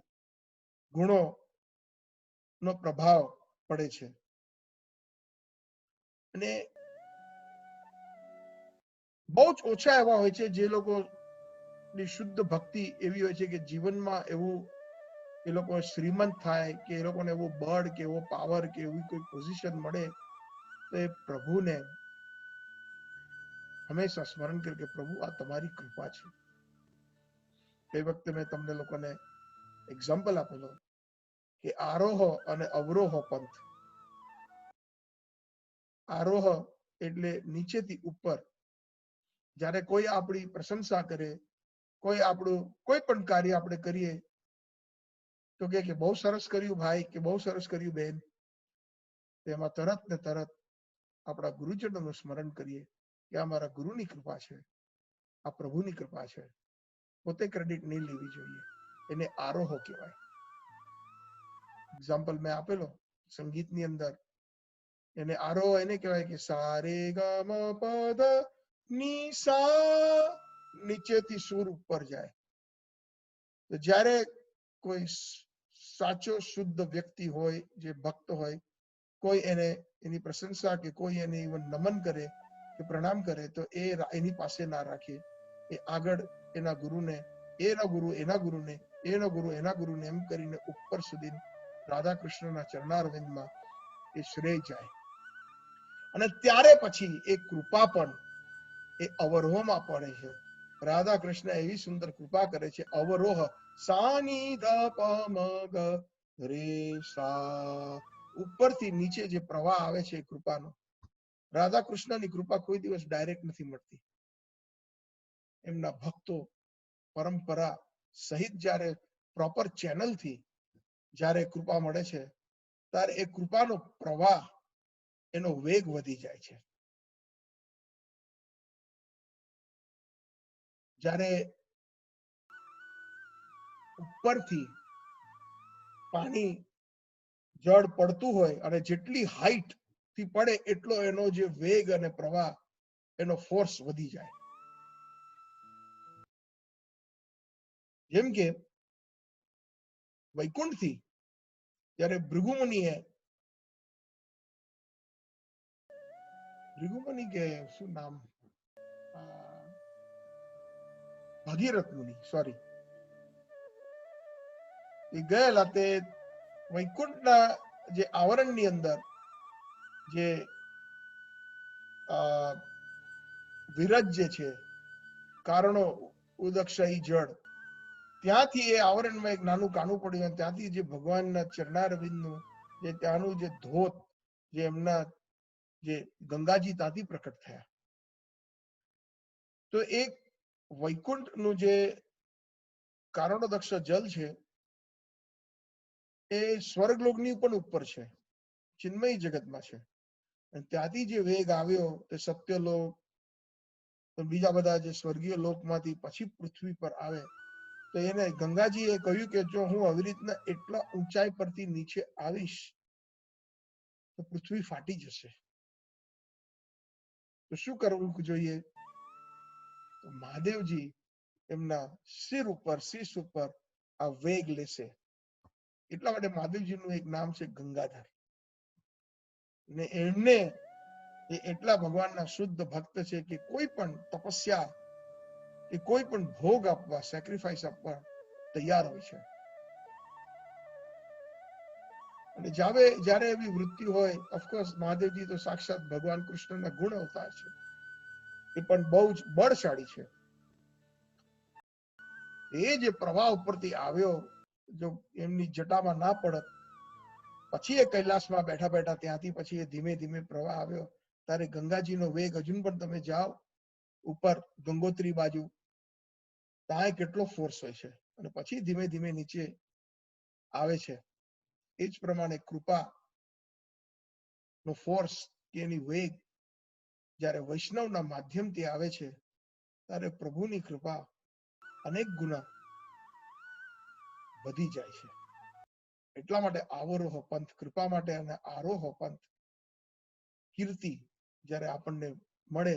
ગુણો નો પ્રભાવ પડે છે. અને બહુ જ ઓછા એવા હોય છે જે લોકોની શુદ્ધ ભક્તિ એવી હોય છે કે જીવનમાં એવું એ લોકો શ્રીમંત થાય કે એ લોકોને એવું બળ કે એવો પાવર કે એવી કોઈ પોઝિશન મળે તો એ પ્રભુને હંમેશા સ્મરણ કરે કે પ્રભુ આ તમારી કૃપા છે. એ વખતે મેં તમને લોકોને એક્ઝામ્પલ આપેલો કે આરોહ અને અવરોહ પંથ. આરોહ એટલે નીચેથી ઉપર, જ્યારે કોઈ આપણી પ્રશંસા કરે, કોઈ આપણું કોઈ પણ કાર્ય આપણે કરીએ તો કે બહુ સરસ કર્યું ભાઈ કે બહુ સરસ કર્યું બેન, તેમાં તરત ને તરત આપણા ગુરુજનોનું સ્મરણ કરીએ કે આ મારા ગુરુની કૃપા છે, આ પ્રભુની કૃપા છે. પોતે ક્રેડિટ નહીં લેવી જોઈએ, એને આરોહ કહેવાય. એક્ઝામ્પલ મેં આપેલો સંગીતની અંદર, એને આરોહ એને કહેવાય કે સા રે ગ મ પ ધ ની સા, નીચેથી સુર ઉપર જાય. તો જ્યારે કોઈ સાચો શુદ્ધ વ્યક્તિ હોય, જે ભક્ત હોય, કોઈ એને એની પ્રશંસા કે કોઈ એને નમન કરે કે પ્રણામ કરે તો એ એની પાસે ના રાખે, એ આગળ એના ગુરુને, એના ગુરુ એના ગુરુને, એનો ગુરુ એના ગુરુને એમ કરીને ઉપર સુધી રાધા કૃષ્ણના ચરણારવિંદમાં એ શ્રેય જાય. અને ત્યારે પછી એ કૃપા પણ એ અવરોહમાં પડે છે. રાધા કૃષ્ણ એવી સુંદર કૃપા કરે છે, અવરોહ સા ની ધ પ મ ગ રે સા, ઉપરથી નીચે જે પ્રવાહ આવે છે કૃપાનો, રાધા કૃષ્ણની કૃપા કોઈ દિવસ ડાયરેક્ટ નથી મળતી. એમના ભક્તો પરંપરા સહિત જ્યારે પ્રોપર ચેનલથી જ્યારે કૃપા મળે છે ત્યારે એ કૃપાનો પ્રવાહ, એનો વેગ વધી જાય છે. જ્યારે ઉપરથી પાણી જળ પડતું હોય અને જેટલી હાઈટ થી પડે એટલો એનો જે વેગ અને પ્રવાહ, એનો ફોર્સ વધી જાય. જેમ કે વૈકુંઠથી જ્યારે ભૃગુમુનિએ, ભૃગુમુનિ કે શું નામ, ભગીરથ મુનિ, સોરી, એ ગયેલા તે વૈકુંઠના જે આવરણની અંદર જે વિરજ જે છે, કારણો ઉદક્ષયી જળ, ત્યાંથી એ આવરણમાં એક નાનું કાણું પડ્યું અને ત્યાંથી જે ભગવાનના ચરણારવિંદનું જે ત્યાંનું જે ધોત, જે એમના જે ગંગાજી ત્યાંથી પ્રકટ થયા. તો એક વૈકુંઠનું જે કારણોદક્ષ જલ છે એ સ્વર્ગલોકની પણ ઉપર છે, ચિન્મય જગતમાં છે. અને ત્યાંથી જે વેગ આવ્યો તે સત્યલોક, બીજા બધા જે સ્વર્ગીય લોકમાંથી પછી પૃથ્વી પર આવે તો એને ગંગાજીએ કહ્યું કે જો હું આવી રીતના એટલા ઊંચાઈ પરથી નીચે આવીશ તો પૃથ્વી ફાટી જશે. તો શું કરવું જોઈએ? તો મહાદેવજી એમના શિર ઉપર, શીશ ઉપર આ વેગ લેશે. એટલા માટે મહાદેવજીનું એક નામ છે ગંગાધર. ને એમને એ એટલા ભગવાનના શુદ્ધ ભક્ત છે કે કોઈ પણ તપસ્યા કે કોઈ પણ ભોગ આપવા, સેક્રિફાઈસ આપવા તૈયાર હોય છે. અને જ્યારે એવી વૃત્તિ હોય, ઓફકોર્સ મહાદેવજી તો સાક્ષાત ભગવાન કૃષ્ણના ગુણ અવતાર છે, એ પણ બહુ જ બળશાળી છે. એ જે પ્રવાહ ઉપરથી આવ્યો, જો એમની જટામાં ના પડત, પછી એ કૈલાસમાં બેઠા બેઠા ત્યાંથી પછી એ ધીમે ધીમે પ્રવાહ આવ્યો, ત્યારે ગંગાજીનો વેગ હજુ પણ તમે જાઓ ઉપર ગંગોત્રી બાજુ, ત્યાં કેટલો ફોર્સ હોય છે અને પછી ધીમે ધીમે નીચે આવે છે. એ જ પ્રમાણે કૃપા નો ફોર્સ કે એની વેગ જ્યારે વૈષ્ણવના માધ્યમથી આવે છે ત્યારે પ્રભુની કૃપા અનેક ગુના વધી જાય છે. એટલા માટે આવરોહ પંથ કૃપા માટે અને આરોહ પંથ કીર્તિ જ્યારે આપણને મળે,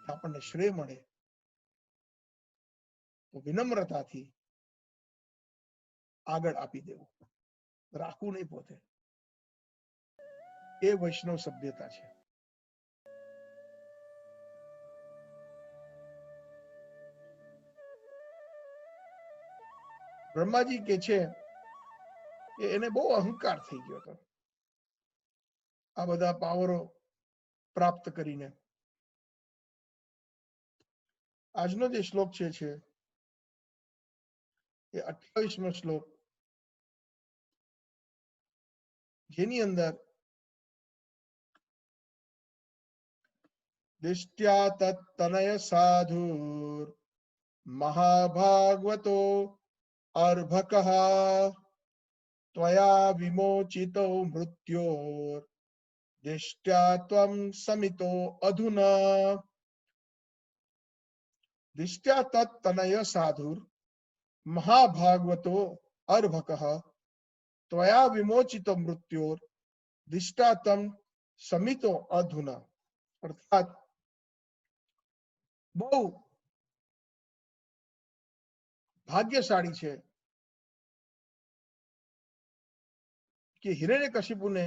આપણને શ્રેય મળે, તો વિનમ્રતાથી આગળ આપી દેવું, રાખવું નહીં પોતે. એ વૈષ્ણવ સભ્યતા છે. બ્રહ્માજી કે છે કે એને બહુ અહંકાર થઈ ગયો હતો આ બધા પાવરો પ્રાપ્ત કરીને. આજનો જે શ્લોક છે એ 28મો શ્લોક, જેની અંદર દિષ્ટ્યા તત્તનય સાધુર મહાભાગવતો અર્ભકઃ ત્વયા વિમોચિતો મૃત્યોર દિષ્ટ્યા ત્વં સમિતો અધુના. દિષ્ટ્યા તત્તનય સાધુર મહાભાગવતો અર્ભકઃ ત્વયા વિમોચિતો મૃત્યોર દિષ્ટ્યા ત્વં સમિતો અધુના. અર્થાત બહુ ભાગ્યશાળી છે કે હિરણ્યકશિપુને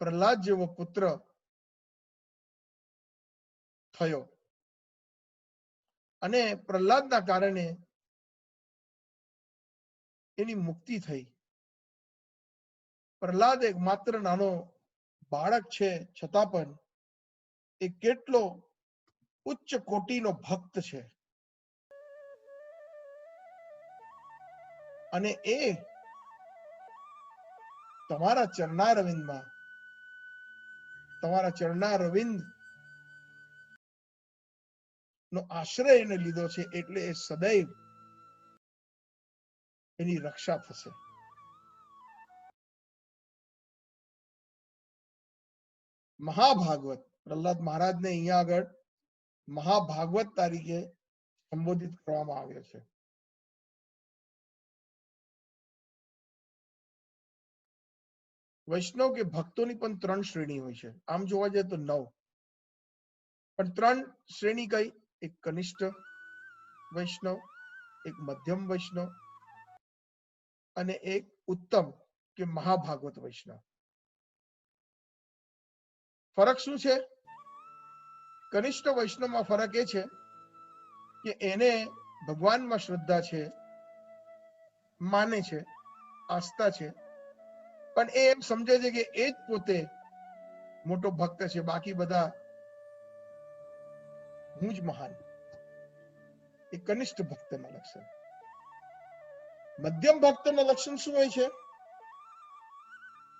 પ્રહલાદ જેવો પુત્ર થયો અને પ્રહલાદના કારણે એની મુક્તિ થઈ. પ્રહલાદ એક માત્ર નાનો બાળક છે, છતાં પણ એ કેટલો ઉચ્ચ કોટીનો ભક્ત છે. અને એ તમારા ચરણારવિંદમાં, તમારા ચરણારવિંદ નો આશ્રય એને લીધો છે, એટલે એ સદૈવ એની રક્ષા થશે. મહાભાગવત, પ્રહલાદ મહારાજને અહીંયા આગળ મહાભાગવત તરીકે સંબોધિત કરવામાં આવ્યો છે. વૈષ્ણવ કે ભક્તોની પણ 3 શ્રેણી હોય છે. આમ જોવા જઈએ તો 9, પણ 3 શ્રેણી કઈ? એક કનિષ્ઠ વૈષ્ણવ, એક મધ્યમ વૈષ્ણવ અને એક ઉત્તમ કે મહાભાગવત વૈષ્ણવ. ફરક શું છે? કનિષ્ઠ વૈષ્ણવમાં ફરક એ છે કે એને ભગવાનમાં શ્રદ્ધા છે, માને છે, આસ્થા છે, પણ એ એમ સમજે છે કે એ જ પોતે મોટો ભક્ત છે, બાકી બધા હું જ મહાન. એ કનિષ્ઠ ભક્તના લક્ષણ. મધ્યમ ભક્તના લક્ષણ શું હોય છે?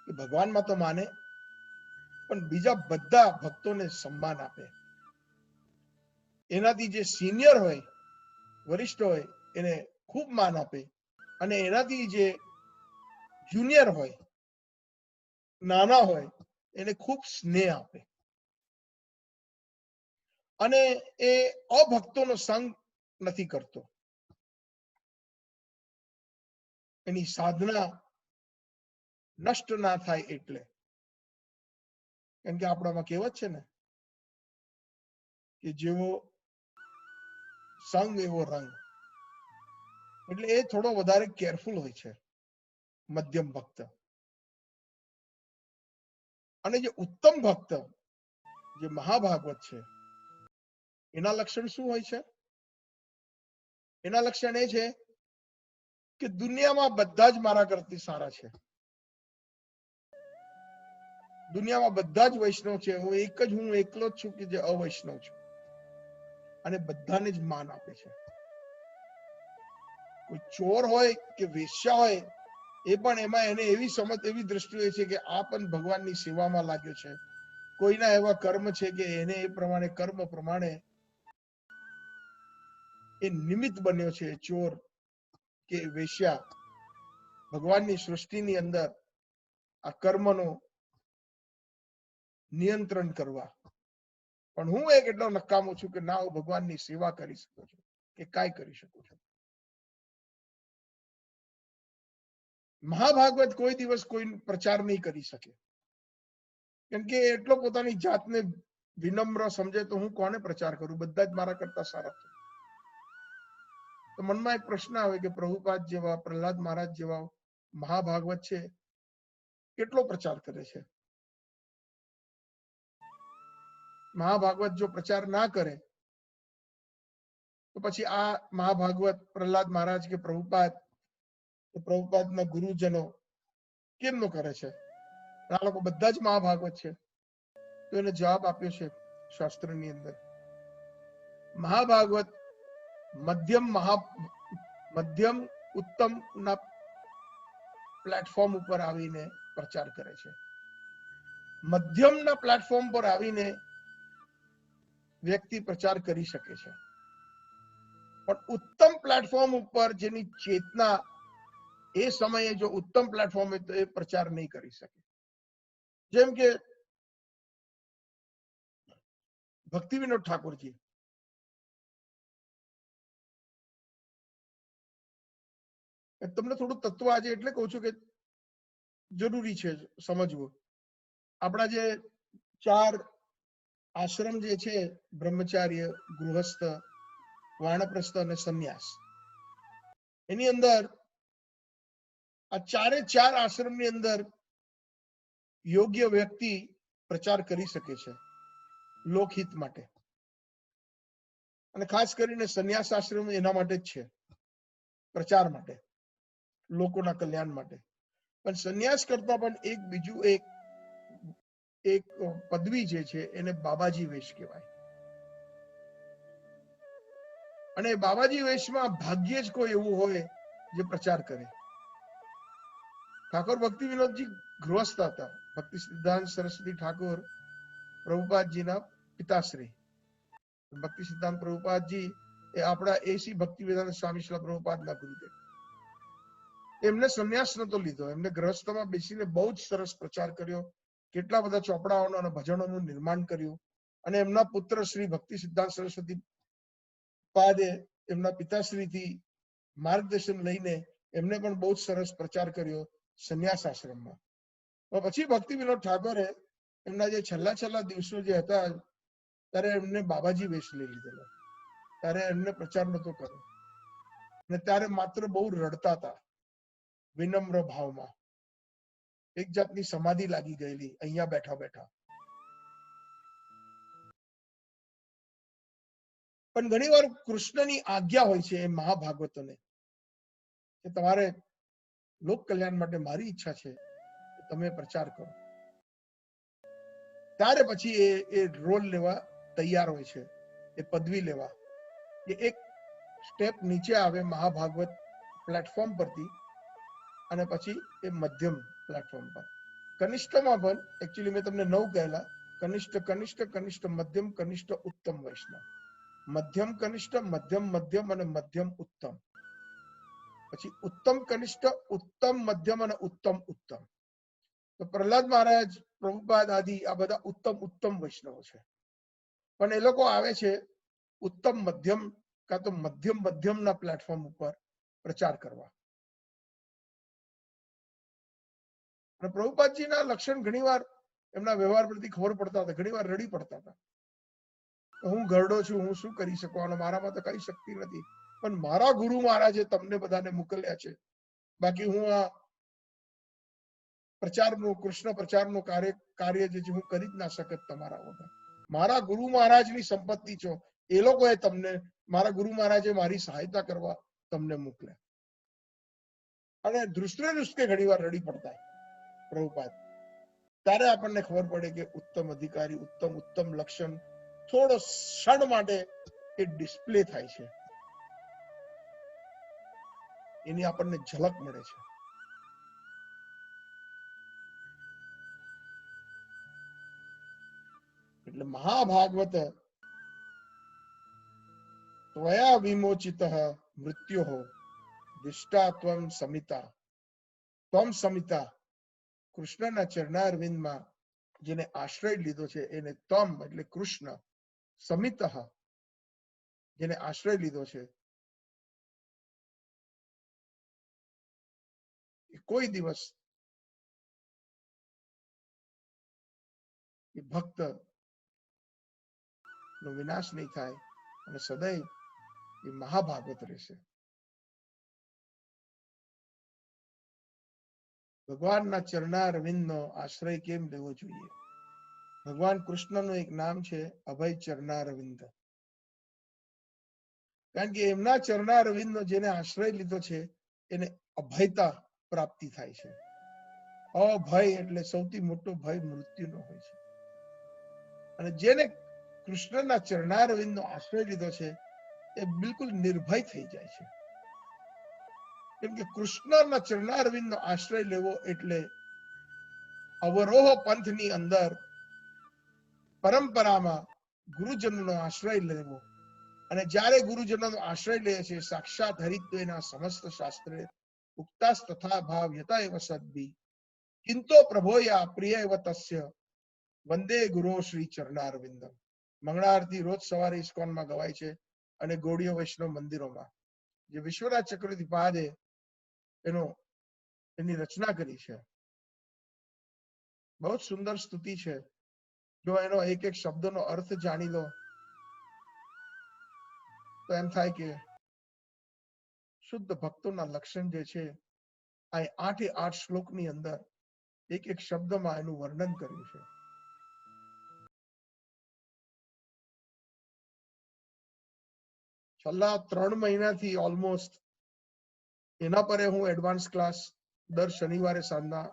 કે ભગવાનમાં તો માને, પણ બીજા બધા ભક્તોને સન્માન આપે. એનાથી જે સિનિયર હોય, વરિષ્ઠ હોય, એને ખૂબ માન આપે, અને એનાથી જે જુનિયર હોય, નાના હોય, એને ખૂબ સ્નેહ આપે. અને એ અભક્તોનો સંગ નથી કરતો. એની સાધના નષ્ટ ના થાય એટલે. કેમ કે આપણામાં કહેવત છે ને કે જેવો સંગ એવો રંગ. એટલે એ થોડો વધારે કેરફુલ હોય છે મધ્યમ ભક્ત. અને જે ઉત્તમ ભક્ત, જે મહાભાગવત છે, એના લક્ષણ શું હોય છે? એના લક્ષણ એ છે કે દુનિયામાં બધા જ મારા કરતી સારા છે. દુનિયામાં બધા જ વૈષ્ણવ છે, હું એકલો જ છું કે જે અવૈષ્ણવ છું, અને બધાને જ માન આપે છે. કોઈ ચોર હોય કે વેશ્યા હોય, એ પણ એમાં એને એવી સમજ, એવી દ્રષ્ટિ હોય છે કે આ પણ ભગવાનની સેવામાં લાગ્યો છે. કોઈના એવા કર્મ છે કે એને એ પ્રમાણે કર્મ પ્રમાણે એ નિમિત્ત બન્યો છે. ચોર કે વેશ્યા ભગવાનની સૃષ્ટિની અંદર આ કર્મનો નિયંત્રણ કરવા. પણ હું એક એટલો નકામો છું કે ના હું ભગવાનની સેવા કરી શકું છું કે કાંઈ કરી શકું છું. મહાભાગવત કોઈ દિવસ કોઈ પ્રચાર નહીં કરી શકે, કેમ કે એટલો પોતાની જાતને વિનમ્ર સમજે તો હું કોને પ્રચાર કરું, બધા જ મારા કરતા સારા છે. તો મનમાં એક પ્રશ્ન આવે કે પ્રભુપાદ જેવા, પ્રહલાદ મહારાજ જેવા મહાભાગવત છે, કેટલો પ્રચાર કરે છે. મહાભાગવત જો પ્રચાર ના કરે તો પછી આ મહાભાગવત પ્રહલાદ મહારાજ કે પ્રભુપાદના ગુરુજનો કેમનો કરે છે? આ લોકો બધા જ મહાભાગવત છે. તો એને જવાબ આપ્યો છે શાસ્ત્રની અંદર. મહાભાગવત મધ્યમ ઉત્તમ ના પ્લેટફોર્મ ઉપર આવીને પ્રચાર કરે છે. મધ્યમના પ્લેટફોર્મ પર આવીને વ્યક્તિ પ્રચાર કરી શકે છે, પણ ઉત્તમ પ્લેટફોર્મ ઉપર જેની ચેતના એ સમયે જો ઉત્તમ પ્લેટફોર્મ હોય તો એ પ્રચાર નહીં કરી શકે. જેમ કે ભક્તિ વિનોદ ઠાકોરજી, તમને થોડું તત્વ આજે એટલે કહું છું કે જરૂરી છે સમજવું. આપણા જે 4 આશ્રમ જે છે, બ્રહ્મચાર્ય, ગૃહસ્થ, વાનપ્રસ્થ અને સંન્યાસ, એની અંદર આ 4 આશ્રમની અંદર યોગ્ય વ્યક્તિ પ્રચાર કરી શકે છે લોકહિત માટે. અને ખાસ કરીને સંન્યાસ આશ્રમ એના માટે જ છે, પ્રચાર માટે, લોકોના કલ્યાણ માટે. પણ સંન્યાસ કરતા પણ એક બીજું એક પદવી જે છે એને બાબાજી વેશ કહેવાય. અને બાબાજી વેશમાં ભાગ્યે જ કોઈ એવું હોય જે પ્રચાર કરે. ઠાકોર ભક્તિ વિનોદજી ગૃહસ્થ હતા. ભક્તિ સિદ્ધાંત સરસ્વતી ઠાકોર પ્રભુપાદજીના પિતાશ્રી. ભક્તિ સિદ્ધાંત પ્રભુપાદજી એ આપણા એસી ભક્તિ વેદાંત સ્વામી શ્રી પ્રભુપાદના ગુરુદેવ. એમને સંન્યાસ નતો લીધો, એમને ગ્રહસ્થમાં બેસીને બહુ જ સરસ પ્રચાર કર્યો, કેટલા બધા ચોપડાઓનું અને ભજનોનું નિર્માણ કર્યું. અને એમના પુત્ર શ્રી ભક્તિ સિદ્ધાંત સરસ્વતી પાદે એમના પિતાશ્રીથી માર્ગદર્શન લઈને એમને પણ બહુ જ સરસ પ્રચાર કર્યો સંન્યાસ આશ્રમમાં. પછી ભક્તિ વિનોદ ઠાકોરે એમના જે છેલ્લા દિવસો જે હતા ત્યારે એમને બાબાજી વેશ લઈ લીધેલો. ત્યારે એમને પ્રચાર નતો કર્યો અને ત્યારે માત્ર બહુ રડતા હતા, વિનમ્ર ભાવમાં. એક જાતની સમાધિ લાગી ગયેલી અહીંયા બેઠા બેઠા. પણ ઘણીવાર કૃષ્ણની આજ્ઞા હોય છે એ મહાભાગવતોને કે તમારે લોક કલ્યાણ માટે મારી ઈચ્છા છે તમે પ્રચાર કરો. ત્યારે પછી એ રોલ લેવા તૈયાર હોય છે, એ પદવી લેવા. એ એક સ્ટેપ નીચે આવે મહાભાગવત પ્લેટફોર્મ પરથી અને પછી એ મધ્યમ પ્લેટફોર્મ પર. કનિષ્ઠમાં પણ એકચ્યુઅલી મેં તમને 9 કહેલા, કનિષ્ઠ, મધ્યમ, કનિષ્ઠ, ઉત્તમ વૈષ્ણવ. મધ્યમ કનિષ્ઠ, મધ્યમ મધ્યમ અને મધ્યમ ઉત્તમ. પછી ઉત્તમ કનિષ્ઠ, ઉત્તમ મધ્યમ અને ઉત્તમ ઉત્તમ. તો પ્રહલાદ મહારાજ, પ્રભુપાદ આદિ આ બધા ઉત્તમ વૈષ્ણવો છે. પણ એ લોકો આવે છે ઉત્તમ મધ્યમ કાં તો મધ્યમના પ્લેટફોર્મ ઉપર પ્રચાર કરવા. અને પ્રભુપાદજીના લક્ષણ ઘણીવાર એમના વ્યવહાર પરથી ખબર પડતા હતા. ઘણીવાર રડી પડતા હતા. હું ઘરડો છું, હું શું કરી શકવાનો, મારામાં તો કઈ શક્તિ નથી, પણ મારા ગુરુ મહારાજે તમને બધાને મોકલ્યા છે. બાકી હું આ પ્રચારનું, કૃષ્ણ પ્રચારનું કાર્ય જે છે હું કરી જ ના શકત તમારા વગર. મારા ગુરુ મહારાજની સંપત્તિ છો. એ લોકોએ તમને, મારા ગુરુ મહારાજે મારી સહાયતા કરવા તમને મોકલ્યા. અને ધ્રુસકે ઘણી વાર રડી પડતા પ્રભુપાદ. ત્યારે આપણને ખબર પડે કે ઉત્તમ અધિકારી, ઉત્તમ લક્ષણ થોડો ક્ષણ માટે એ ડિસ્પ્લે થાય છે, એની આપણને ઝલક મળે છે. એટલે મહાભાગવત ત્વયા વિમોચિત મૃત્યો દિષ્ટા ત્વમ સમિતા. કૃષ્ણના ચરણારવિંદમાં જેને આશ્રય લીધો છે એને તમ એટલે કૃષ્ણ, સમિત જેને આશ્રય લીધો છે કોઈ દિવસ એ ભક્ત નો વિનાશ નહીં થાય અને સદૈવ એ મહાભાગવત રહેશે. ભગવાનના ચરણારવિંદનો આશ્રય કેમ લેવો જોઈએ? ભગવાન કૃષ્ણનું એક નામ છે અભય ચરણારવિંદ. કારણ કે એમના ચરણારવિંદનો જેને આશ્રય લીધો છે એને અભયતા પ્રાપ્તિ થાય છે. અભય એટલે સૌથી મોટો ભય મૃત્યુનો હોય છે. અને જેને કૃષ્ણના ચરણારવિંદનો આશ્રય લીધો છે એ બિલકુલ નિર્ભય થઈ જાય છે. કેમ કે કૃષ્ણના ચરણારવિંદનો આશ્રય લેવો એટલે અવરોહ પંથની અંદર પરંપરામાં ગુરુજનનો આશ્રય લેવો. અને જ્યારે ગુરુજનોનો આશ્રય લે છે સાક્ષાત હરિદ્વેના સમસ્ત શાસ્ત્રે ઉક્તાસ તથા ભાવ યતા એવ સદ્ભી કિંતો પ્રભોયા પ્રિય એવ તસ્ય વંદે ગુરો શ્રી ચરણારવિંદમ. મંગળા આરતી રોજ સવારે ઇસ્કોનમાં ગવાય છે અને ગૌડીય વૈષ્ણવ મંદિરોમાં. જે વિશ્વનાથ ચક્રવર્તી પાદે એની રચના કરી છે. બહુ સુંદર સ્તુતિ છે. જો એનો એક એક શબ્દનો અર્થ જાણી લો તો એમ થાય કે શુદ્ધ ભક્તોના લક્ષણ જે છે આ 8 શ્લોકની અંદર એક એક શબ્દમાં એનું વર્ણન કર્યું છે. છેલ્લા 3 મહિનાથી ઓલમોસ્ટ એના પર હું એડવાન્સ ક્લાસ દર શનિવારે સાંજના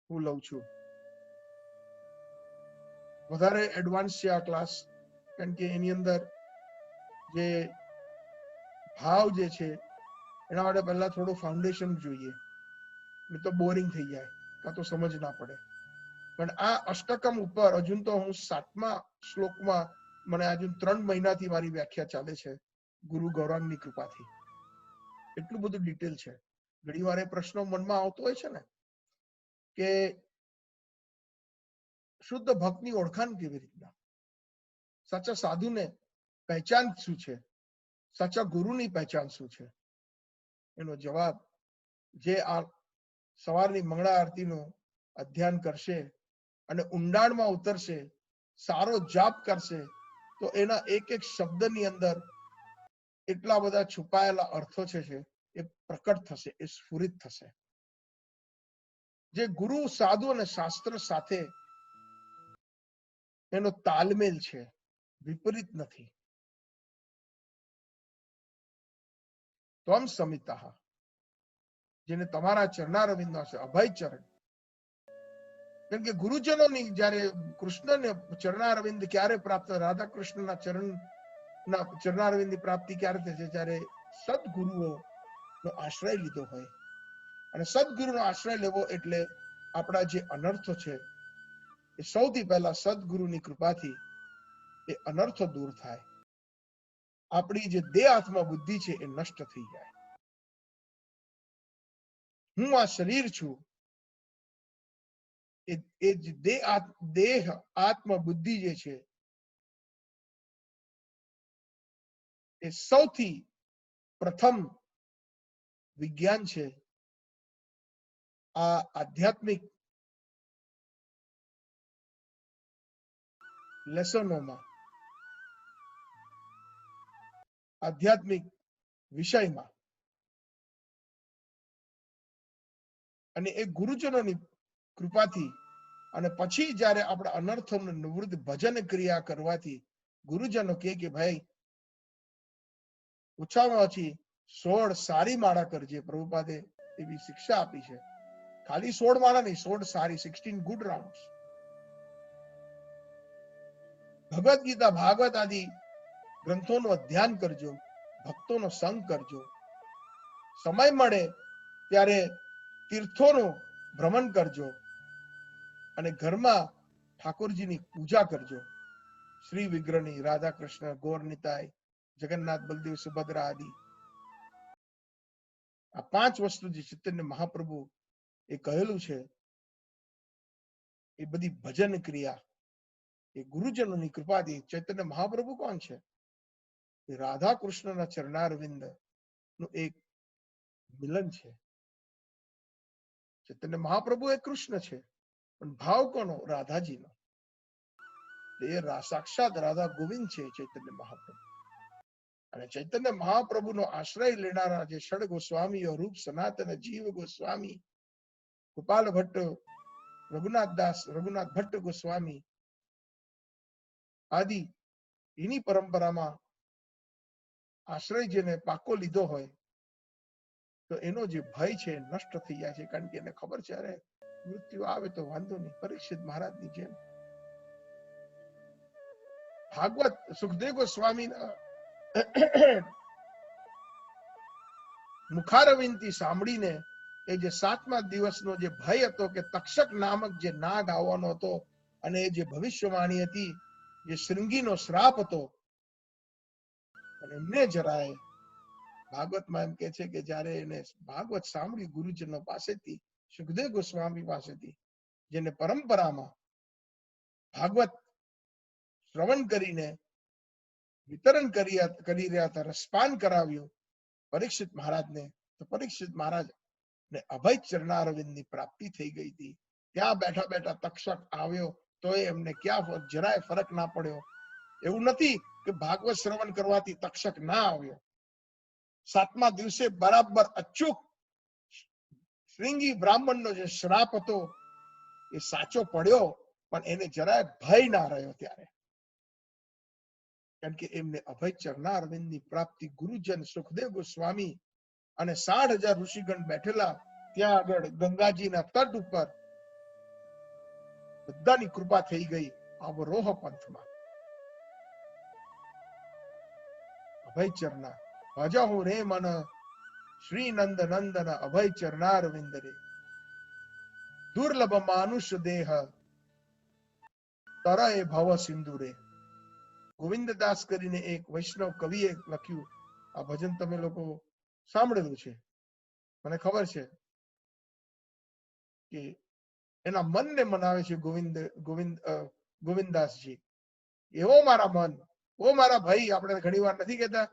હું લઉં છું. વધારે એડવાન્સ છે આ ક્લાસ કારણ કે એની અંદર જે ભાવ જે છે એના માટે પહેલા થોડું ફાઉન્ડેશન જોઈએ, નહીં તો બોરિંગ થઈ જાય કાં તો સમજ ના પડે. પણ આ અષ્ટકમ ઉપર હજુ તો હું 7મા શ્લોકમાં મને હજુ 3 મહિનાથી મારી વ્યાખ્યા ચાલે છે ગુરુ ગૌરાંગની કૃપાથી. એટલું બધું ડિટેલ છે. ઘણી વાર એ પ્રશ્નો મનમાં આવતો હોય છે ને કે શુદ્ધ ભક્તની ઓળખાણ કેવી રીતના, સાચા સાધુને પહેચાન શું છે, સાચા ગુરુની પહેચાન શું છે? એનો જવાબ જે આ સવારની મંગળા આરતીનું અધ્યયન કરશે અને ઊંડાણમાં ઉતરશે, સારો જાપ કરશે તો એના એક એક શબ્દની અંદર એટલા બધા છુપાયેલા અર્થો છે એ પ્રકટ થશે, એ સ્ફુરિત થશે. જે ગુરુ સાધુ અને શાસ્ત્ર સાથે એનો તાલમેલ છે, વિપરીત નથી. ત્વમ સમિતઃ, જેને તમારા ચરણારવિંદનો છે અભય ચરણ. કેમ કે ગુરુજનોની જ્યારે કૃષ્ણને ચરણારવિંદ ક્યારે પ્રાપ્ત, રાધા કૃષ્ણના ચરણારવિંદની પ્રાપ્તિ ક્યારે થશે? જ્યારે સદગુરુઓનો આશ્રય લીધો હોય. અને સદગુરુનો આશ્રય લેવો એટલે આપણા જે અનર્થો છે એ સૌથી પહેલા સદગુરુની કૃપાથી એ અનર્થો દૂર થાય. આપણી જે દેહ આત્મા બુદ્ધિ છે એ નષ્ટ થઈ જાય. હું આ શરીર છું એ દેહ આત્મ બુદ્ધિ જે છે એ સૌથી પ્રથમ વિજ્ઞાન છે. આ આધ્યાત્મિક લેસનોમાં, આધ્યાત્મિક વિષયમાં અને એ ગુરુજનોની કૃપાથી અને પછી જ્યારે આપણા અનર્થોનું નિવૃત્ત ભજન ક્રિયા કરવાથી ગુરુજનો કે ભાઈ ઓછામાં ઓછી 16 સારી માળા કરજે. પ્રભુપાદે એવી શિક્ષા આપી છે. ખાલી 16 માળા નહીં, 16 સારી, 16 ગુડ રાઉન્ડ્સ. ભગવદ્ ગીતા, ભાગવત આદિ ગ્રંથોનું અધ્યયન કરજો, ભક્તોનો સંગ કરજો. સમય મળે ત્યારે તીર્થોનું ભ્રમણ કરજો અને ઘરમાં ઠાકોરજીની પૂજા કરજો. શ્રી વિગ્રહની, રાધા કૃષ્ણ, ગૌર નિતાય, જગન્નાથ, બલદેવ, સુભદ્રા આદિ આ 5 વસ્તુ જે ચૈતન્ય મહાપ્રભુ એ કહેલું છે એ બધી ભજન ક્રિયા એ ગુરુજનોની કૃપાથી. ચૈતન્ય મહાપ્રભુ કોણ છે? એ રાધા કૃષ્ણના ચરણારવિંદ નું એક મિલન છે. ચૈતન્ય મહાપ્રભુ એ કૃષ્ણ છે, પણ ભાવ કોનો? રાધાજીનો. એ સાક્ષાત રાધા ગોવિંદ છે ચૈતન્ય મહાપ્રભુ. અને ચૈતન્ય મહાપ્રભુનો આશ્રય લેનારા જે ષડ ગોસ્વામીઓ, રૂપ સનાતન, જીવ ગોસ્વામી, ગોપાલ ભટ્ટ, રઘુનાથ ભટ્ટ ગોસ્વામી આદિ, એની પરંપરામાં આશ્રય જેને પાકો લીધો હોય તો એનો જે ભય છે નષ્ટ થઈ જાય છે. કારણ કે એને ખબર છે, અરે મૃત્યુ આવે તો વાંધો નહીં. પરીક્ષિત મહારાજની જેમ ભાગવત સુખદેવ ગોસ્વામી મુખારવિંદથી સાંભળીને એ જે 7મા દિવસનો જે ભય હતો કે તક્ષક નામક જે નાગ આવવાનો હતો, અને એ જે ભવિષ્યવાણી હતી, જે શૃંગીનો શ્રાપ હતો, અને એમને જરાય ભાગવતમાં એમ કે છે કે જયારે એને ભાગવત સાંભળ્યું ગુરુજનો પાસેથી, સુખદેવ ગોસ્વામી પાસેથી, જેને પરંપરામાં ભાગવત શ્રવણ કરીને વિતરણ કરી રહ્યા હતા, રસપાન કરાવ્યું પરીક્ષિત મહારાજને, તો પરીક્ષિત મહારાજ ને અભય ચરણારવિંદની પ્રાપ્તિ થઈ ગઈ હતી. ત્યાં બેઠા બેઠા તક્ષક આવ્યો તો એમને ક્યાં જરાય ફરક ના પડ્યો. એવું નથી કે ભાગવત શ્રવણ કરવાથી તક્ષક ના આવ્યો. 7મા દિવસે બરાબર અચૂક શ્રીંગી બ્રાહ્મણનો જે શ્રાપ હતો એ સાચો પડ્યો, પણ એને જરાય ભય ના રહ્યો ત્યારે. કારણ કે એમને અભય ચરણારવિંદની પ્રાપ્તિ ગુરુજન સુખદેવ ગોસ્વામી અને 60,000 ઋષિગણ બેઠેલા ત્યાં આગળ ગંગાજીના તટ ઉપર બધાની કૃપા થઈ ગઈ. અવરોહ પંથમાં અભય ચરણા ભજહુ રે મન શ્રી નંદ નંદન અભય ચરણારવિંદ રે, દુર્લભ માનુષ દેહ તરય ભવ સિંધુ રે. ગોવિંદદાસ કરીને એક વૈષ્ણવ કવિએ લખ્યું. આ ભજન તમે લોકો સાંભળેલું છે, મને ખબર છે કે એના મનને મનાવે છે ગોવિંદદાસજી. એવો મારા મન, ઓ મારા ભાઈ. આપણે ઘણી વાર નથી કહેતા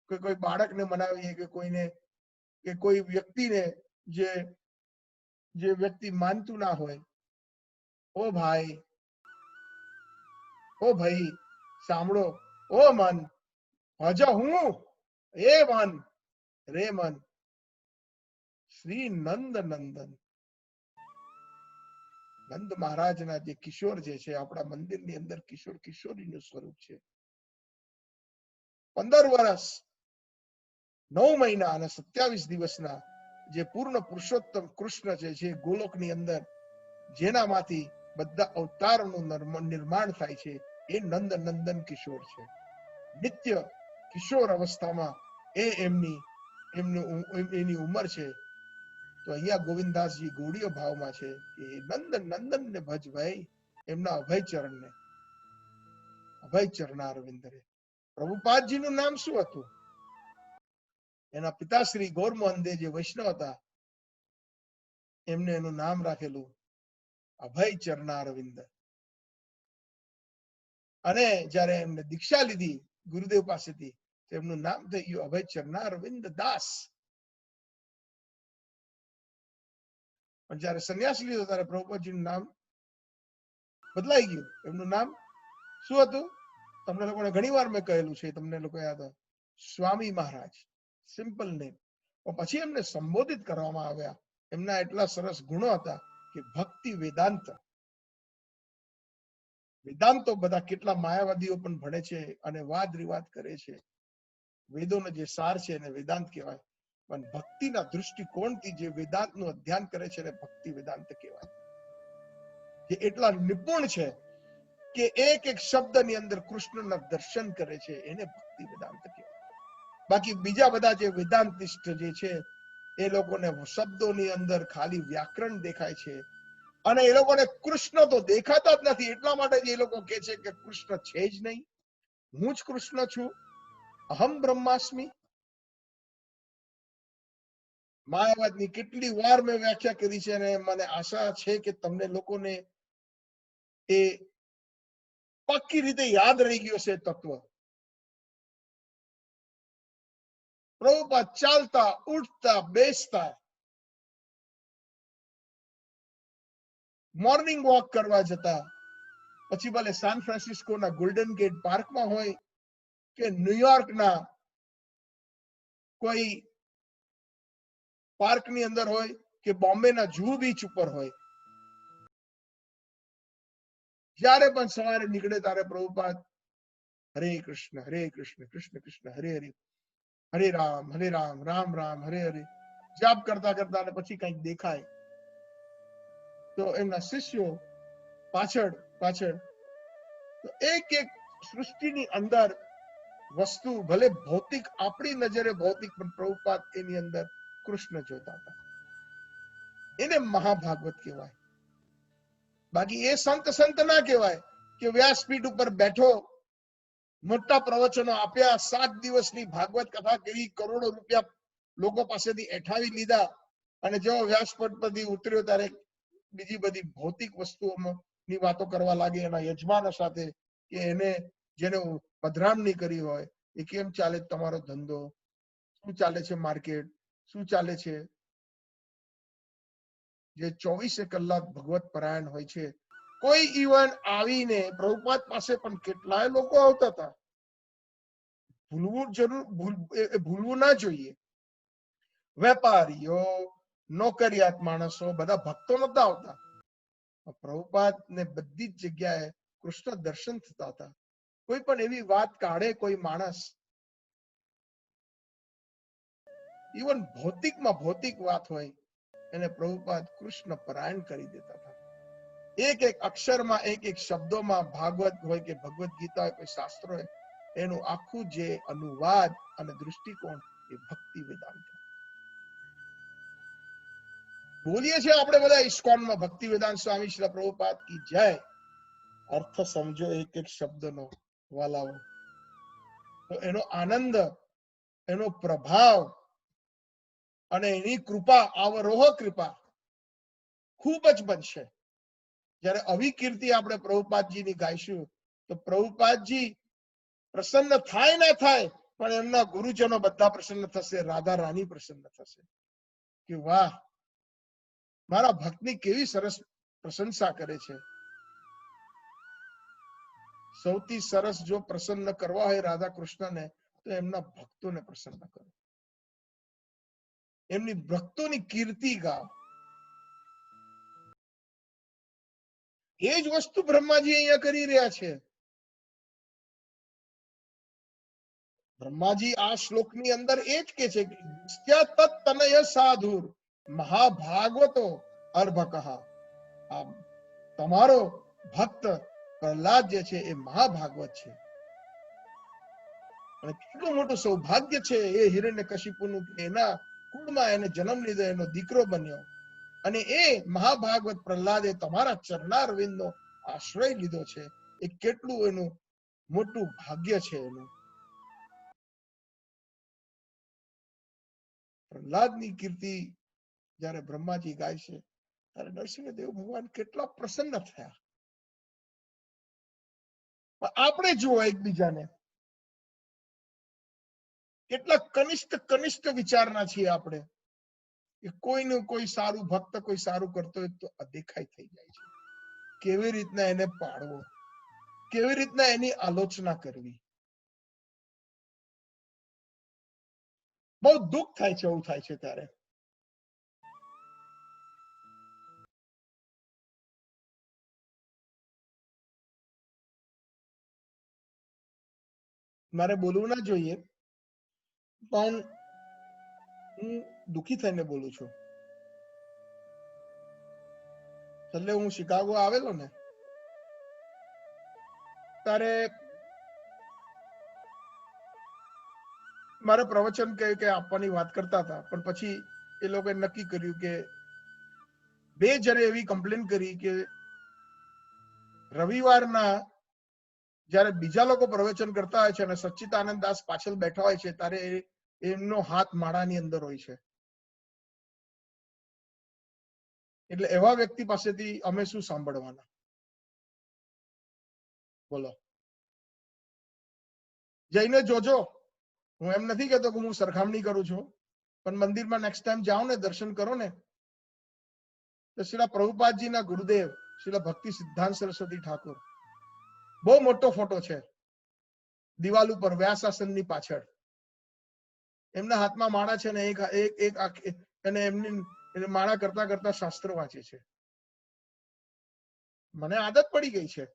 કે કોઈ બાળકને મનાવીએ કે કોઈને, કે કોઈ વ્યક્તિને જે વ્યક્તિ માનતું ના હોય, ઓ ભાઈ, ઓ ભાઈ સાંભળો, ઓ મન ભજ હું એ મન રે મન શ્રી નંદ નંદન. નંદ મહારાજના જે કિશોર જે છે, આપણા મંદિરની અંદર કિશોર કિશોરીનું સ્વરૂપ છે. 15 વર્ષ 9 મહિના અને 27 દિવસના જે પૂર્ણ પુરુષોત્તમ કૃષ્ણ છે, જે ગોલોકની અંદર જેનામાંથી બધા અવતારોનું નિર્માણ થાય છે, એ નંદ નંદન કિશોર છે. નિત્ય કિશોર અવસ્થામાં એની ઉંમર છે. તો અહીંયા ગોવિંદદાસજી ગૌડીય ભાવમાં છે કે નંદ નંદન ને ભજ ભાઈ, એમના અભય ચરણને, અભય ચરણારવિંદ રે. પ્રભુપાદજીનું નામ શું હતું? એના પિતાશ્રી ગૌરમોહન દે જે વૈષ્ણવ હતા, એમને એનું નામ રાખેલું અભય ચરણારવિંદ. અને જયારે એમને દીક્ષા લીધી ગુરુદેવ પાસેથી, એમનું નામ થઈ ગયું અભય ચરણારવિંદ દાસ. પણ જયારે સંન્યાસ લીધો ત્યારે પ્રભુપાદજીનું નામ બદલાઈ ગયું. એમનું નામ શું હતું? તમને લોકોને ઘણી વાર મેં કહેલું છે, તમને લોકો યાદ હોય, સ્વામી મહારાજ, સિમ્પલ નેમ. પછી એમને સંબોધિત કરવામાં આવ્યા. એમના એટલા સરસ ગુણો હતા કે ભક્તિ વેદાંત. વેદાંતો બધા કેટલા માયાવાદીઓ પણ ભણે છે અને વાદ વિવાદ કરે છે. વેદોનો જે સાર છે એને વેદાંત કહેવાય, પણ ભક્તિના દૃષ્ટિકોણથી જે વેદાંતનું અધ્યયન કરે છે એને ભક્તિ વેદાંત કહેવાય. જે એટલા નિપુણ છે કે એક એક શબ્દની અંદર કૃષ્ણના દર્શન કરે છે, એને ભક્તિ વેદાંત કહેવાય. બાકી બીજા બધા જે વેદાંતિસ્ટ જે છે, એ લોકોને શબ્દોની અંદર ખાલી વ્યાકરણ દેખાય છે, અને એ લોકોને કૃષ્ણ તો દેખાતા જ નથી. એટલા માટે જ એ લોકો કહે છે કે કૃષ્ણ છે જ નહીં, હું જ કૃષ્ણ છું, અહમ બ્રહ્માસ્મિ. માયાવાદની કેટલી વાર મેં વ્યાખ્યા કરી છે, અને મને આશા છે કે તમને લોકોને એ પાક્કી રીતે યાદ રહી ગયો છે તત્વ. પ્રભુપાદ ચાલતા ઉઠતા બેસતા મોર્નિંગ વોક કરવા જતા, પછી ભલે સાન ફ્રાન્સિસ્કોના ગોલ્ડન ગેટ પાર્કમાં હોય કે ન્યુયોર્કના કોઈ પાર્કની અંદર હોય કે બોમ્બેના જુહુ બીચ ઉપર હોય, જ્યારે પણ સવારે નીકળે ત્યારે પ્રભુપાદ હરે કૃષ્ણ કૃષ્ણ કૃષ્ણ હરે હરે, હરે રામ રામ રામ હરે હરે જાપ કરતા કરતા, અને પછી કંઈક દેખાય તો એમના શિષ્યો પાછળ પાછળ, તો એક એક સૃષ્ટિની અંદર વસ્તુ ભલે ભૌતિક, આપણી નજરે ભૌતિક, પણ પ્રભુપાદ એની અંદર કૃષ્ણ જોતા હતા. એને મહાભાગવત કહેવાય. બાકી એ સંત ના કહેવાય કે વ્યાસપીઠ ઉપર બેઠો, મોટા પ્રવચનો આપ્યા, 7 દિવસની ભાગવત કથા કરી, કરોડો રૂપિયા લોકો પાસેથી એઠાવી લીધા, અને જેવો વ્યાસપીઠ પરથી ઉતર્યો ત્યારે બીજી બધી ભૌતિક વસ્તુઓની વાતો કરવા લાગે એના યજમાનો સાથે, કે એને જેને પધરામણી કરી હોય એ કેમ ચાલે તમારો ધંધો, શું ચાલે છે માર્કેટ, શું ચાલે છે. જે 24 કલાક ભગવત પરાયણ હોય છે, કોઈ ઇવન આવીને પ્રભુપાદ પાસે પણ કેટલાય લોકો આવતા હતા. ભૂલવું ના જોઈએ. વેપારીઓ, નોકરિયાત માણસો, બધા ભક્તો નતા આવતા. પ્રભુપાદ ને બધી જ જગ્યાએ કૃષ્ણ દર્શન થતા હતા. કોઈ પણ એવી વાત કાઢે કોઈ માણસ, ઇવન ભૌતિકમાં ભૌતિક વાત હોય, એને પ્રભુપાદ કૃષ્ણ પરાયણ કરી દેતા હતા. એક એક અક્ષરમાં, એક એક શબ્દોમાં, ભાગવત હોય કે ભગવદ ગીતા હોય, કોઈ શાસ્ત્ર હોય, એનું આખું જે અનુવાદ અને દૃષ્ટિકોણ એ ભક્તિ વેદાંત. બોલીએ છીએ આપણે બધા ઇસ્કોનમાં ભક્તિ વેદાંત સ્વામી શ્રી પ્રભુપાદ કી જય. અર્થ સમજો એક એક શબ્દનો વાલાઓ, તો એનો આનંદ, એનો પ્રભાવ અને એની કૃપા, અવરોહ કૃપા ખૂબ જ બનશે. જ્યારે અવિકીર્તિ આપણે પ્રભુપાદજીની ગાઈશું, તો પ્રભુપાદજી પ્રસન્ન થાય ના થાય, પણ એમના ગુરુજનો બધા પ્રસન્ન થશે. રાધા રાણી પ્રસન્ન થશે કે વાહ, મારા ભક્તની કેવી સરસ પ્રશંસા કરે છે. સૌથી સરસ જો પ્રસન્ન કરવા હોય રાધા કૃષ્ણને, તો એમના ભક્તોને પ્રસન્ન કરો, એમની ભક્તોની કીર્તિ ગાઓ. એ જ વસ્તુ બ્રહ્માજી અહીંયા કરી રહ્યા છે. બ્રહ્માજી આ શ્લોકની અંદર એ જ કે છે કે તત્તનય સાધુર મહાભાગવતો અર્ભકઃ. આ તમારો ભક્ત પ્રહલાદ જે છે એ મહાભાગવત છે. અને કેટલું મોટું સૌભાગ્ય છે એ હિરણ્યકશિપુનું, એના કુળમાં એને જન્મ લીધો, એનો દીકરો બન્યો. અને એ મહાભાગવત પ્રહલાદે તમારા ચરણારવિંદનો આશ્રય લીધો છે. એ કેટલું એનું મોટું ભાગ્ય છે એનું. પ્રહલાદની કીર્તિ જ્યારે બ્રહ્માજી ગાય છે, ત્યારે નરસિંહદેવ ભગવાન કેટલા પ્રસન્ન થયા. આપણે જુઓ એકબીજાને, કેટલા કનિષ્ઠ વિચારના છીએ આપણે, કે કોઈનું કોઈ સારું ભક્ત કોઈ સારું કરતો હોય તો અદેખાઈ થઈ જાય છે. કેવી રીતના એને પાડવો, કેવી રીતના એની આલોચના કરવી. બહુ દુઃખ થાય છે એવું થાય છે ત્યારે. મારે બોલવું ના જોઈએ, પણ હું દુઃખી થઈને બોલું છું. છેલ્લે હું શિકાગો આવેલો ને, ત્યારે મારે પ્રવચન કે આપવાની વાત કરતા હતા, પણ પછી એ લોકોએ નક્કી કર્યું કે 2 જણે એવી કમ્પ્લેન કરી કે રવિવારના જયારે બીજા લોકો પ્રવચન કરતા હોય છે અને સચ્ચિદાનંદ દાસ પાછળ બેઠા હોય છે, ત્યારે એમનો હાથ માળાની અંદર હોય છે. એટલે એવા વ્યક્તિ પાસેથી અમે શું સાંભળવાના? બોલો. જઈને જોજો. હું એમ નથી કહેતો કે હું સરખામણી કરું છું, પણ મંદિરમાં નેક્સ્ટ ટાઈમ જાઓ ને, દર્શન કરો ને, તો શ્રી પ્રભુપાદજીના ગુરુદેવ શ્રીલ ભક્તિ સિદ્ધાંત સરસ્વતી ઠાકોર. બહુ મોટો ફોટો છે દિવાલ ઉપર વ્યાસાસનની પાછળ. એમના હાથમાં માળા છે ને અને એમની માળા કરતા કરતા શાસ્ત્ર વાંચે છે. મને આદત પડી ગઈ છે.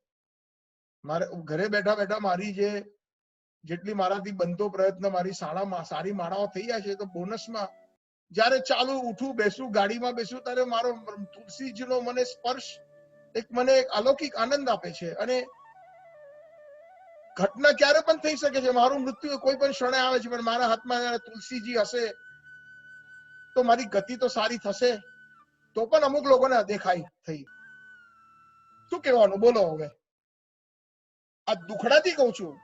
મારે ઘરે બેઠા બેઠા મારી જેટલી મારાથી બનતો પ્રયત્ન, મારી શાળામાં સારી માળાઓ થઈ જાય છે, તો બોનસમાં જયારે ચાલુ ઉઠું બેસું ગાડીમાં બેસું ત્યારે મારો તુલસીજીનો મને સ્પર્શ મને એક અલૌકિક આનંદ આપે છે. અને ઘટના ક્યારે પણ થઈ શકે છે, મારું મૃત્યુ કોઈ પણ ક્ષણે આવે છે, પણ મારા હાથમાં તુલસીજી હશે તો મારી ગતિ તો સારી થશે. તો પણ અમુક લોકોને અદેખાઈ થઈ. શું કહેવાનું બોલો? હવે આ દુખડાથી કઉ છું,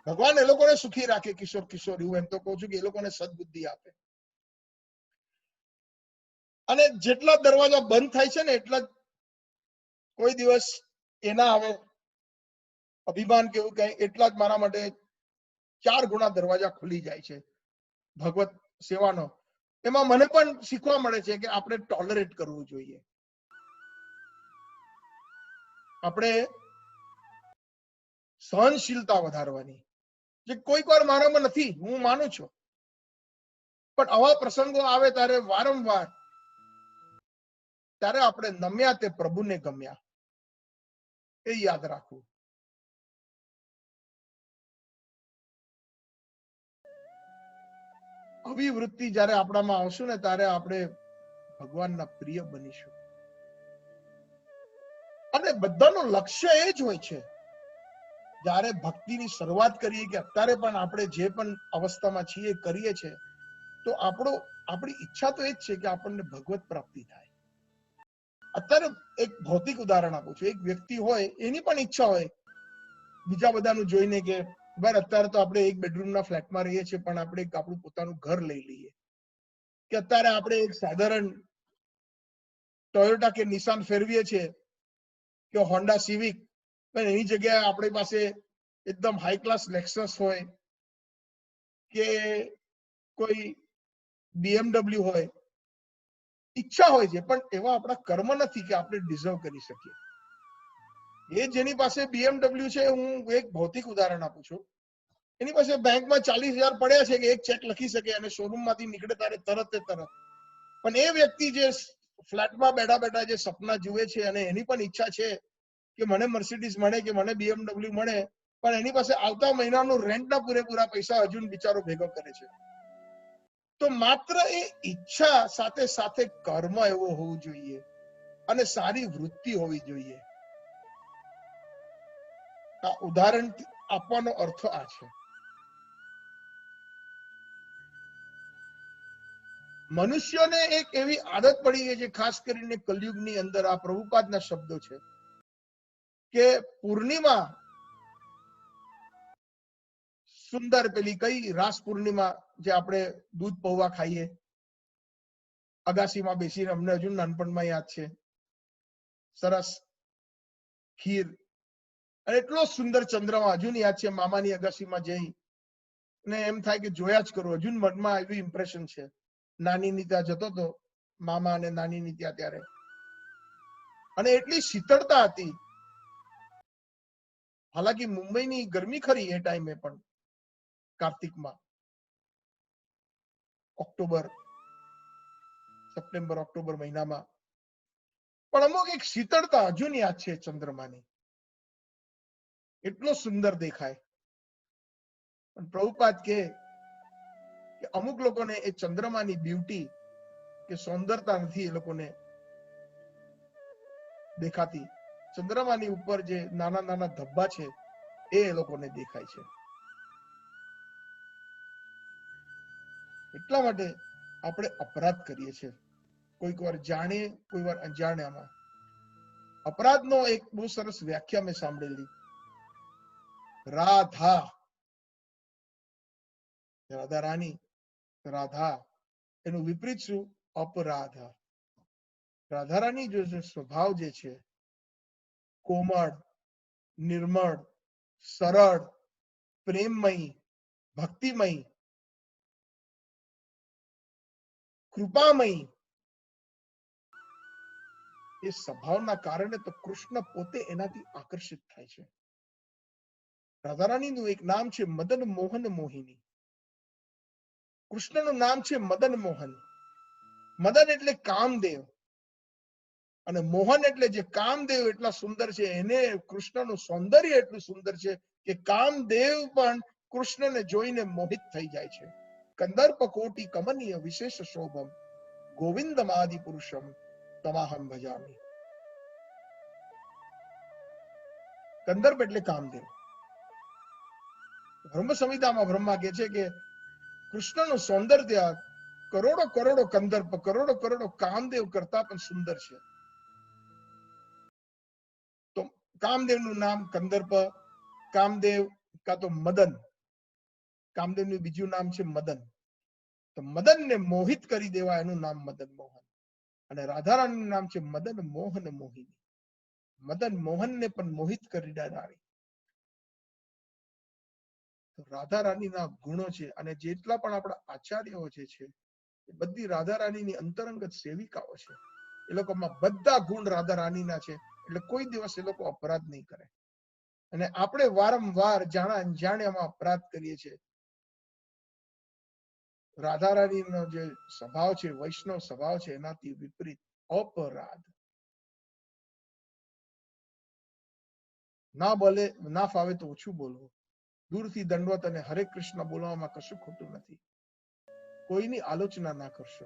ભગવાન એ લોકોને સુખી રાખે, કિશોર કિશોરી. હું એમ તો કઉ છું કે એ લોકોને સદબુદ્ધિ આપે. અને જેટલા દરવાજા બંધ થાય છે ને એટલા કોઈ દિવસ એના આવે અભિમાન કેવું કઈ, એટલા જ મારા માટે 4 ગુણા દરવાજા ખુલી જાય છે ભગવત સેવાનો. એમાં મને પણ શીખવા મળે છે કે આપણે ટોલરેટ કરવું જોઈએ. આપણે સહનશીલતા વધારવાની. જે કોઈક વાર મારામાં નથી, હું માનું છું, પણ આવા પ્રસંગો આવે ત્યારે વારંવાર ત્યારે આપણે નમ્યા તે પ્રભુને ગમ્યા, એ યાદ રાખવું. અવિવૃત્તિ જયારે આપણામાં આવશું ને ત્યારે આપણે ભગવાનના પ્રિય બનીશું. અને બધાનું લક્ષ્ય એ જ હોય છે. જયારે ભક્તિની શરૂઆત કરીએ કે અત્યારે પણ આપણે જે પણ અવસ્થામાં છીએ કરીએ છીએ, તો આપણી ઈચ્છા તો એ જ છે કે આપણને ભગવત પ્રાપ્તિ થાય. અત્યારે એક ભૌતિક ઉદાહરણ આપું છું. એક વ્યક્તિ હોય, એની પણ ઈચ્છા હોય બીજા બધાનું જોઈને કે ભાઈ અત્યારે તો આપણે એક બેડરૂમના ફ્લેટમાં રહીએ છીએ, પણ આપણે આપણું પોતાનું ઘર લઈ લઈએ. કે અત્યારે આપણે એક સાધારણ ટોયોટા કે નિસાન ફેરવીએ છીએ કે હોન્ડા સિવિક, પણ એની જગ્યાએ આપણી પાસે એકદમ હાઈ ક્લાસ લેક્સસ હોય કે કોઈ BMW હોય. ઈચ્છા હોય છે, પણ એવા આપણા કર્મ નથી કે આપણે ડિઝર્વ કરી શકીએ. એ જેની પાસે BMW છે, હું એક ભૌતિક ઉદાહરણ આપું છું, એની પાસે બેંકમાં 40,000 પડ્યા છે કે એક ચેક લખી શકે અને શોરૂમમાંથી નીકળે ત્યારે તરત. પણ એ વ્યક્તિ જે ફ્લેટમાં બેઠા બેઠા જે સપના જુએ છે અને એની પણ ઈચ્છા છે કે મને મર્સિડીઝ મળે કે મને BMW મળે, પણ એની પાસે આવતા મહિનાનું રેન્ટના પૂરેપૂરા પૈસા હજુ બિચારો ભેગો કરે છે. તો માત્ર એ ઈચ્છા સાથે સાથે કર્મ એવો હોવું જોઈએ અને સારી વૃત્તિ હોવી જોઈએ. આ ઉદાહરણ આપવાનો અર્થ આ છે. મનુષ્યોને એક એવી આદત પડી ગઈ છે, ખાસ કરીને કલયુગની અંદર. આ પ્રભુપાદના શબ્દો છે કે પૂર્ણિમા સુંદર, પેલી કઈ રાસ પૂર્ણિમા જે આપણે દૂધ પૌવા ખાઈએ અગાસીમાં બેસીને, અમને હજુ નાનપણમાં યાદ છે. સરસ ખીર અને એટલો સુંદર ચંદ્રમા હજુ યાદ છે. મામાની અગાસીમાં જઈ ને એમ થાય કે જોયા જ કરું. હજુ મનમાં એવી ઇમ્પ્રેશન છે. નાનીની ત્યાં જતો હતો, મામા અને નાનીની ત્યાં, ત્યારે અને એટલી શીતળતા હતી. હાલાકી મુંબઈની ગરમી ખરી એ ટાઈમે, પણ કાર્તિકમાં સપ્ટેમ્બર ઓક્ટોબર મહિનામાં પણ અમુક એક શીતળતા હજુ યાદ છે ચંદ્રમાની. એટલો સુંદર દેખાય. પણ પ્રભુપાદ કે અમુક લોકોને એ ચંદ્રમાની બ્યુટી કે સૌંદર્યતા નથી એ લોકોને દેખાતી. ચંદ્રમાની ઉપર જે નાના નાના ધબ્બા છે એ લોકોને દેખાય છે. એટલા માટે આપણે અપરાધ કરીએ છીએ, કોઈક વાર જાણીએ, કોઈ વાર અજાણ્યામાં. અપરાધનો એક બહુ સરસ વ્યાખ્યા મેં સાંભળેલી. રાધા, રાધા રાણી, રાધા, એનું વિપરીત શું? અપરાધ. રાધા રાણી જો સ્વભાવ જે છે કોમળ, નિર્મળ, સરળ, પ્રેમમય, ભક્તિમય, કૃપામય, એ સ્વભાવના કારણે તો કૃષ્ણ પોતે એનાથી આકર્ષિત થાય છે. રાધારાણીનું એક નામ છે મદન મોહન મોહિની. કૃષ્ણનું નામ છે મદન મોહન. મદન એટલે કામદેવ અને મોહન એટલે જે કામદેવ એટલા સુંદર છે, એને કૃષ્ણનું સૌંદર્ય એટલું સુંદર છે કે કામદેવ પણ કૃષ્ણને જોઈને મોહિત થઈ જાય છે. કંદર્પ કોટી કમનીય વિશેષ શોભમ ગોવિંદમાદિ પુરુષમ તમાહમ ભજામી. કંદર્પ એટલે કામદેવ. બ્રહ્મ સંહિતામાં બ્રહ્મા કહે છે કે કૃષ્ણનું સૌંદર્ય કરોડો કરોડો કંદર્પ, કરોડો કરોડો કામદેવ કરતા પણ સુંદર છે. તો કામદેવનું નામ કંદર્પ, કામદેવ કા તો મદન. કામદેવનું બીજું નામ છે મદન. તો મદનને મોહિત કરી દેવા એનું નામ મદન મોહન. અને રાધારાણીનું નામ છે મદન મોહન મોહિની. મદન મોહનને પણ મોહિત કરી દેનારી રાધા રાણીના ગુણો છે. અને જેટલા પણ આપણા આચાર્યો જે છે એ બધી રાધા રાણીની અંતરંગત સેવિકાઓ છે. એ લોકોમાં બધા ગુણ રાધા રાણીના છે, એટલે કોઈ દિવસ એ લોકો અપરાધ નહીં કરે. અને આપણે વારંવાર જાણા અજાણ્યામાં અપરાધ કરીએ છીએ. રાધા રાણીનો જે સ્વભાવ છે, વૈષ્ણવ સ્વભાવ છે, એનાથી વિપરીત અપરાધ. ના બોલે, ના ફાવે તો ઓછું બોલવું. દૂરથી દંડવત અને હરે કૃષ્ણ બોલવામાં કશું ખોટું નથી. કોઈની આલોચના ના કરશો.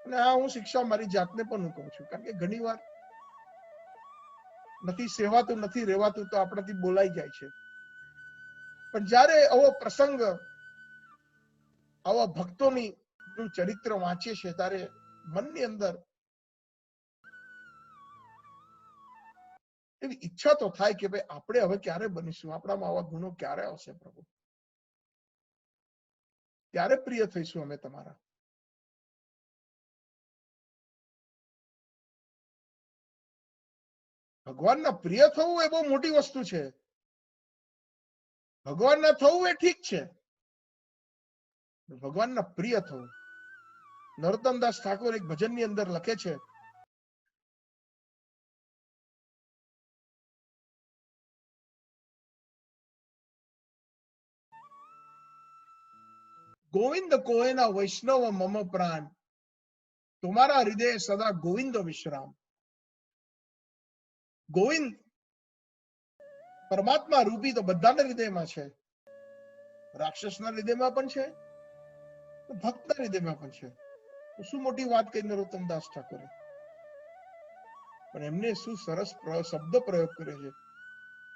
અને આ હું શિક્ષા મારી જાતને પણ હું કહું છું, કારણ કે ઘણી વાર નથી સેવાતું, નથી રહેવાતું તો આપણાથી બોલાઈ જાય છે. પણ જ્યારે આવો પ્રસંગ, આવા ભક્તોની ચરિત્ર વાંચે છે, ત્યારે મનની અંદર એવી ઈચ્છા તો થાય કે ભાઈ આપણે હવે ક્યારે બનીશું, આપણામાં આવા ગુણો ક્યારે આવશે પ્રભુ, ત્યારે પ્રિય થઈશું અમે તમારા. ભગવાનના પ્રિય થવું એ બહુ મોટી વસ્તુ છે. ભગવાનના થવું એ ઠીક છે, ભગવાનના પ્રિય થવું. નરોત્તમદાસ ઠાકોર એક ભજનની અંદર લખે છે, ગોવિંદ કોયના વૈષ્ણવ મમ પ્રાણ, તમારા હૃદય સદા ગોવિંદ વિશ્રામ. ગોવિંદ પરમાત્મા રૂપી તો બધાના હૃદયમાં છે. રાક્ષસના હૃદયમાં પણ છે, ભક્તના હૃદયમાં પણ છે. શું મોટી વાત કહી નરોત્તમદાસ ઠાકોરે. પણ એમને શું સરસ શબ્દ પ્રયોગ કર્યો છે.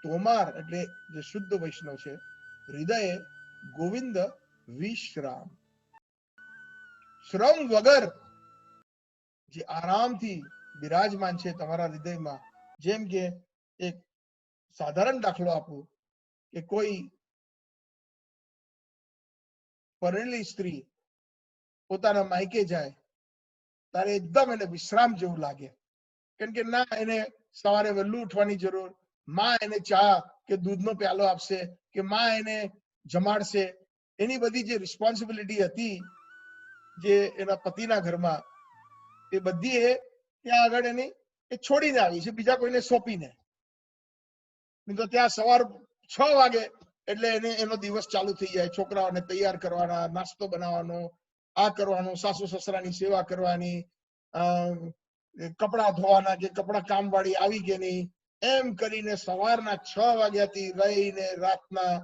તોમાર એટલે જે શુદ્ધ વૈષ્ણવ છે, હૃદય ગોવિંદ વિશ્રામ. શ્રમ વગર જે આરામથી બિરાજમાન છે તમારા હૃદયમાં. જેમ કે એક સાધારણ દાખલો આપું કે કોઈ પરણેલી સ્ત્રી પોતાના માયકે જાય ત્યારે એકદમ એને વિશ્રામ જેવું લાગે, કેમ કે ના એને સવારે વહેલું ઉઠવાની જરૂર, માં એને ચા કે દૂધનો પ્યાલો આપશે, કે માં એને જમાડશે. એની બધી જે રિસ્પોન્સિબિલિટી હતી જે એના પતિના ઘરમાં, એ બધી એ ત્યાં આગળ એની એ છોડીને આવી છે, બીજા કોઈને સોંપીને. નહીં તો ત્યાં સવાર 6 વાગે એટલે એને એનો દિવસ ચાલુ થઈ જાય. છોકરાઓને તૈયાર કરવાના, નાસ્તો બનાવવાનો, આ કરવાનું, સાસુ સસરાની સેવા કરવાની, કપડા ધોવાના, કે કપડા કામવાળી આવી કે નહીં, એમ કરીને સવારના 6 વાગ્યાથી લઈને રાતના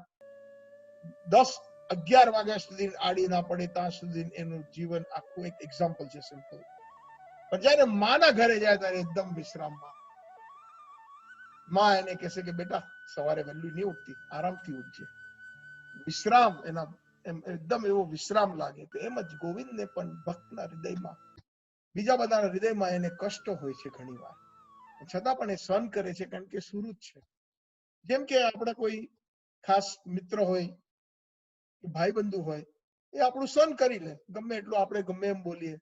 10-11 વાગ્યા સુધી આડી ના પડે ત્યાં સુધી એનું જીવન આખું એક એક્ઝામ્પલ છે, સિમ્પલ. પણ જયારે માના ઘરે જાય ત્યારે એકદમ વિશ્રામમાં. માં એને કહેશે કે બેટા સવારે વહેલું નહીં ઉઠતી, આરામથી ઉઠજે. વિશ્રામ એના એકદમ એવો વિશ્રામ લાગે. તો એમ જ ગોવિંદને પણ ભક્તના હૃદયમાં, બીજા બધાના હૃદયમાં એને કષ્ટ હોય છે ઘણી વાર, છતાં પણ એ સહન કરે છે, કારણ કે સુરત છે. જેમ કે આપણે કોઈ ખાસ મિત્ર હોય, ભાઈ બંધુ હોય, એ આપણું સહન કરી લે, ગમે એટલું આપણે ગમે એમ બોલીએ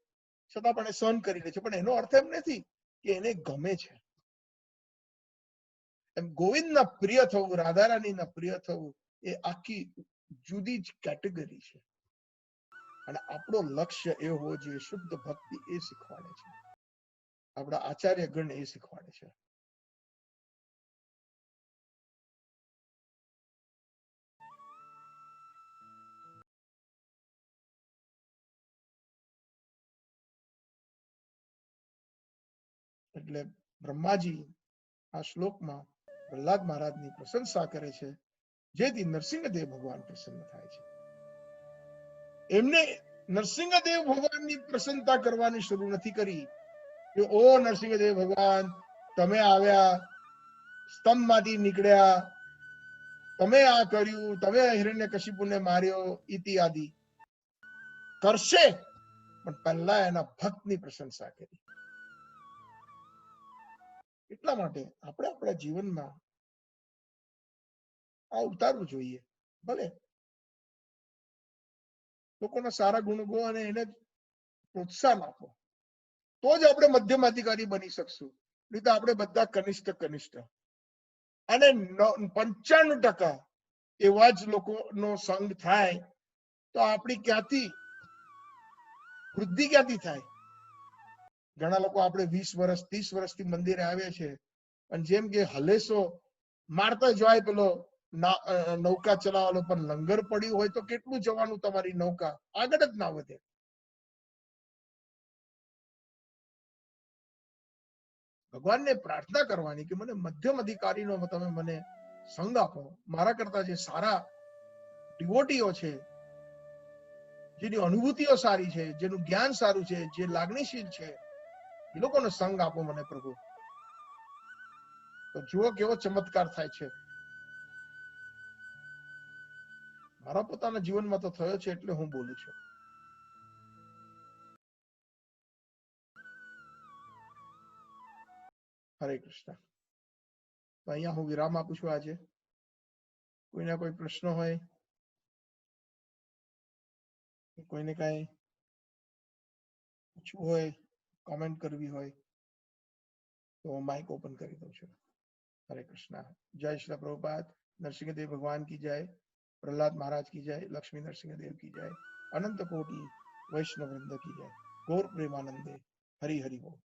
છતાં પણ એ સહન કરી લે છે. પણ એનો અર્થ એમ નથી કે એને ગમે છે. એમ ગોવિંદના પ્રિય થવું, રાધારાણીના પ્રિય થવું એ આખી જુદી જ કેટેગરી છે. અને આપણો લક્ષ્ય એ હોવો જોઈએ શુદ્ધ ભક્તિ એ શીખવાડે છે, આપણા આચાર્ય ગણ એ શીખવાડે છે. એટલે બ્રહ્માજી આ શ્લોકમાં પ્રહલાદ મહારાજની પ્રશંસા કરે છે, જેથી નરસિંહદેવ ભગવાન પ્રસન્ન થાય છે. એમને નરસિંહદેવ ભગવાનની પ્રસન્નતા કરવાની શરૂ નથી કરી કે ઓ નરસિંહદેવ ભગવાન તમે આવ્યા, સ્તંભમાંથી નીકળ્યા, તમે આ કર્યું, તમે હિરણ્યકશિપુને માર્યો ઇત્યાદિ કરશે, પણ પહેલા એના ભક્તની પ્રશંસા કરી. એટલા માટે આપણે આપણા જીવનમાં આ ઉતારવું જોઈએ. ભલે લોકોના સારા ગુણ ગો અને એને પ્રોત્સાહન આપો, તો જ આપણે મધ્યમ અધિકારી બની શકશું. નહીં તો આપણે બધા કનિષ્ઠ અને 95% એવા જ લોકોનો સંગ થાય તો આપણી ક્યાંથી વૃદ્ધિ ક્યાંથી થાય? ઘણા લોકો આપણે 20 વર્ષ 30 વર્ષથી મંદિરે આવે છે, અને જેમ કે હલેસો મારતા જાય પેલો નૌકા ચલાવવાનો, પણ લંગર પડ્યું હોય તો કેટલું જવાનું તમારી નૌકા આગળ જ ના વધે. ભગવાનને પ્રાર્થના કરવાની કે મને મધ્યમ અધિકારીનો તમે મને સંગ આપો. મારા કરતા જે સારા ડિવોટીઓ છે, જેની અનુભૂતિઓ સારી છે, જેનું જ્ઞાન સારું છે, જે લાગણીશીલ છે, એ લોકોનો સંગ આપો મને પ્રભુ. તો જુઓ કેવો ચમત્કાર થાય છે. મારા પોતાના જીવનમાં તો થયો છે, એટલે હું બોલું છું. હરે કૃષ્ણ. તો અહીંયા હું વિરામ આપું છું. આજે કોઈના કોઈ પ્રશ્ન હોય, કોઈને કઈ પૂછવું હોય, કોમેન્ટ કરવી હોય તો માઇક ઓપન કરી દઉં છું. હરે કૃષ્ણ. જય શ્રી પ્રભુપાદ. નરસિંહદેવ ભગવાન की जय, प्रहलाद महाराज की जय, लक्ष्मी नरसिंहदेव की जय, अनंत कोटि वैष्णव वृंद की जय. गौर प्रेमानंदे. हरि हरि बोल.